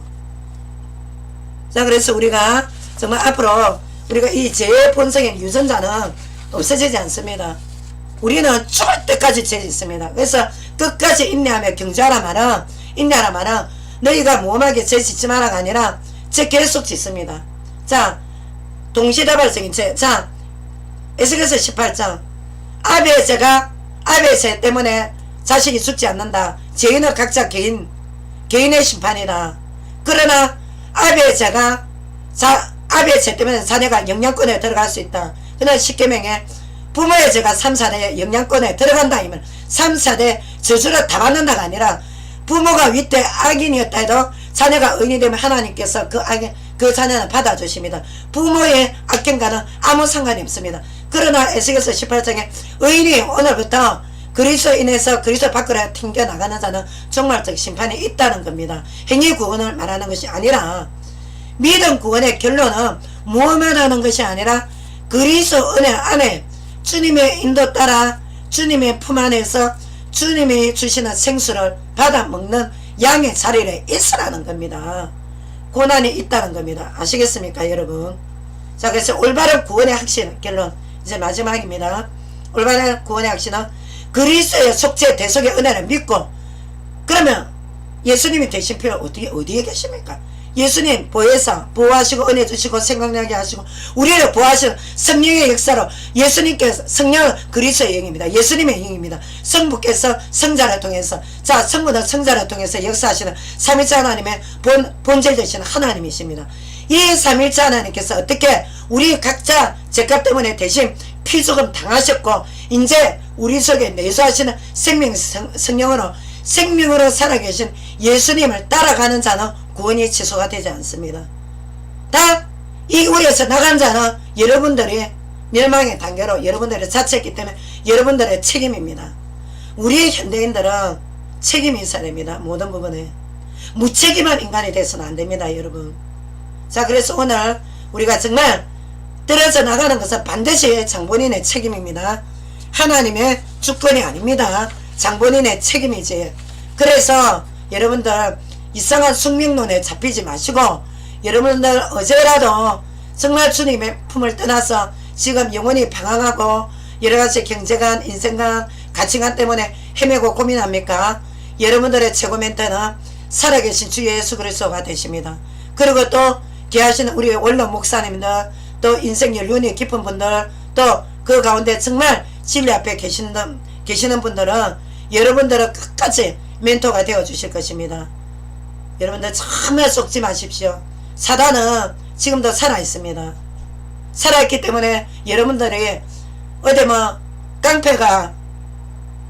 [SPEAKER 1] 자, 그래서 우리가 정말 앞으로 우리가 이 죄의 본성의 유전자는 없어지지 않습니다. 우리는 죽을 때까지 죄 있습니다. 그래서 끝까지 인내하며 경주하라 말은, 인내하라 말은 너희가 모험하게 죄 짓지 마라가 아니라 죄 계속 짓습니다. 자, 동시다발적인 죄. 자, 에스겔서 18장. 아벨의 죄 때문에 자식이 죽지 않는다. 죄인은 각자 개인의 심판이다. 그러나 아벨의 죄 때문에 자녀가 영향권에 들어갈 수 있다. 그러나 10계명에 부모의 죄가 3, 4대의 영향권에 들어간다 하면 3, 4대 저주를 다 받는다가 아니라 부모가 윗대 악인이었다 해도 자녀가 의인이 되면 하나님께서 그 자녀는 받아주십니다. 부모의 악행과는 아무 상관이 없습니다. 그러나 에스겔서 18장에 의인이 오늘부터 그리스도 인해서 그리스도 밖으로 튕겨나가는 자는 종말적 심판이 있다는 겁니다. 행위 구원을 말하는 것이 아니라, 믿음 구원의 결론은 무엇만 하는 것이 아니라 그리스도 은혜 안에 주님의 인도 따라 주님의 품 안에서 주님이 주시는 생수를 받아 먹는 양의 자리에 있으라는 겁니다. 고난이 있다는 겁니다. 아시겠습니까, 여러분? 자, 그래서 올바른 구원의 확신 결론, 이제 마지막입니다. 올바른 구원의 확신은 그리스도의 속죄 대속의 은혜를 믿고, 그러면 예수님이 되신 필요 어디에 계십니까? 예수님 보호하시고 은혜 주시고 생각나게 하시고 우리를 보호하시는 성령의 역사로, 예수님께서 성령은 그리스도의 영입니다. 예수님의 영입니다. 성부께서 성자를 통해서, 자, 성부는 성자를 통해서 역사하시는 삼위일체 하나님의 본질 되시는 하나님이십니다. 이 삼위일체 하나님께서 어떻게 우리 각자 죄값 때문에 대신 피조금 당하셨고 이제 우리 속에 내수하시는 성령으로 살아계신 예수님을 따라가는 자는 구원이 취소가 되지 않습니다. 다 이 우리에서 나간 자는 여러분들이 멸망의 단계로 여러분들이 자체했기 때문에 여러분들의 책임입니다. 우리 현대인들은 책임이 있어야 됩니다. 모든 부분에. 무책임한 인간이 돼서는 안 됩니다, 여러분. 자, 그래서 오늘 우리가 정말 떨어져 나가는 것은 반드시 장본인의 책임입니다. 하나님의 주권이 아닙니다. 장본인의 책임이지. 그래서 여러분들 이상한 숙명론에 잡히지 마시고, 여러분들 어제라도 정말 주님의 품을 떠나서 지금 영혼이 방황하고 여러가지 경제관, 인생관, 가치관 때문에 헤매고 고민합니까? 여러분들의 최고 멘토는 살아계신 주 예수 그리스도가 되십니다. 그리고 또 귀하신 우리 원로 목사님들, 또 인생 연륜이 깊은 분들, 또 그 가운데 정말 진리 앞에 계시는 분들은 여러분들은 끝까지 멘토가 되어 주실 것입니다. 여러분들 정말 속지 마십시오. 사단은 지금도 살아있습니다. 살아있기 때문에 여러분들이 어디 뭐 깡패가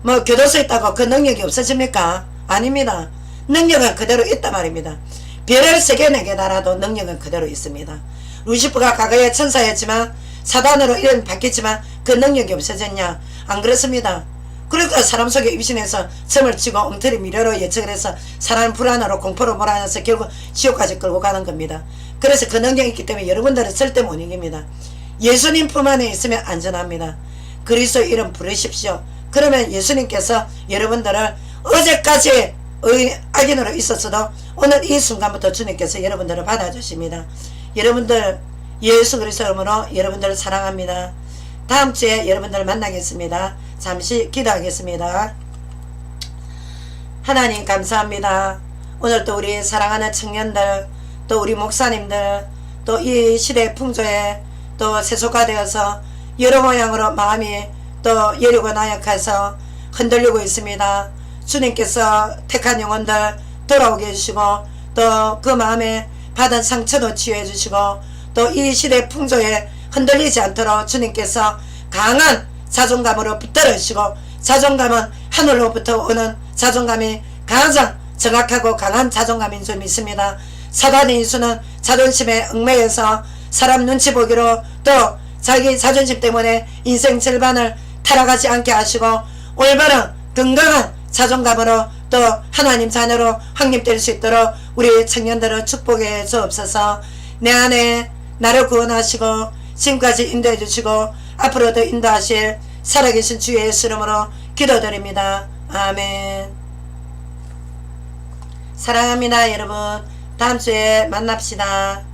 [SPEAKER 1] 뭐 교도소에 있다고 그 능력이 없어집니까? 아닙니다. 능력은 그대로 있단 말입니다. 별을 3개 4개 달아도 능력은 그대로 있습니다. 루시퍼가 과거에 천사였지만 사단으로 이름 바뀌었지만 그 능력이 없어졌냐? 안 그렇습니다. 그러니까 사람 속에 입신해서 점을 치고 엉터리 미래로 예측을 해서 사람 불안으로 공포로 몰아넣어서 결국 지옥까지 끌고 가는 겁니다. 그래서 그 능력이 있기 때문에 여러분들은 절대 못 이깁니다. 예수님 품 안에 있으면 안전합니다. 그리스도 이름 부르십시오. 그러면 예수님께서 여러분들을 어제까지 악인으로 있었어도 오늘 이 순간부터 주님께서 여러분들을 받아주십니다. 여러분들 예수 그리스도 이름으로 여러분들을 사랑합니다. 다음 주에 여러분들을 만나겠습니다. 잠시 기도하겠습니다. 하나님 감사합니다. 오늘 또 우리 사랑하는 청년들, 또 우리 목사님들, 또 이 시대 풍조에 또 세속화 되어서 여러 모양으로 마음이 또 여리고 나약해서 흔들리고 있습니다. 주님께서 택한 영혼들 돌아오게 해주시고, 또 그 마음에 받은 상처도 치유해 주시고, 또 이 시대 풍조에 흔들리지 않도록 주님께서 강한 자존감으로 붙들어 주시고, 자존감은 하늘로부터 오는 자존감이 가장 정확하고 강한 자존감인 줄 믿습니다. 사단의 인수는 자존심에 얽매여서 사람 눈치 보기로 또 자기 자존심 때문에 인생 절반을 타락하지 않게 하시고, 올바른 건강한 자존감으로 또 하나님 자녀로 확립될 수 있도록 우리 청년들을 축복해 주옵소서. 내 안에 나를 구원하시고 지금까지 인도해 주시고 앞으로도 인도하실 살아계신 주 예수 이름으로 기도드립니다. 아멘. 사랑합니다, 여러분. 다음 주에 만납시다.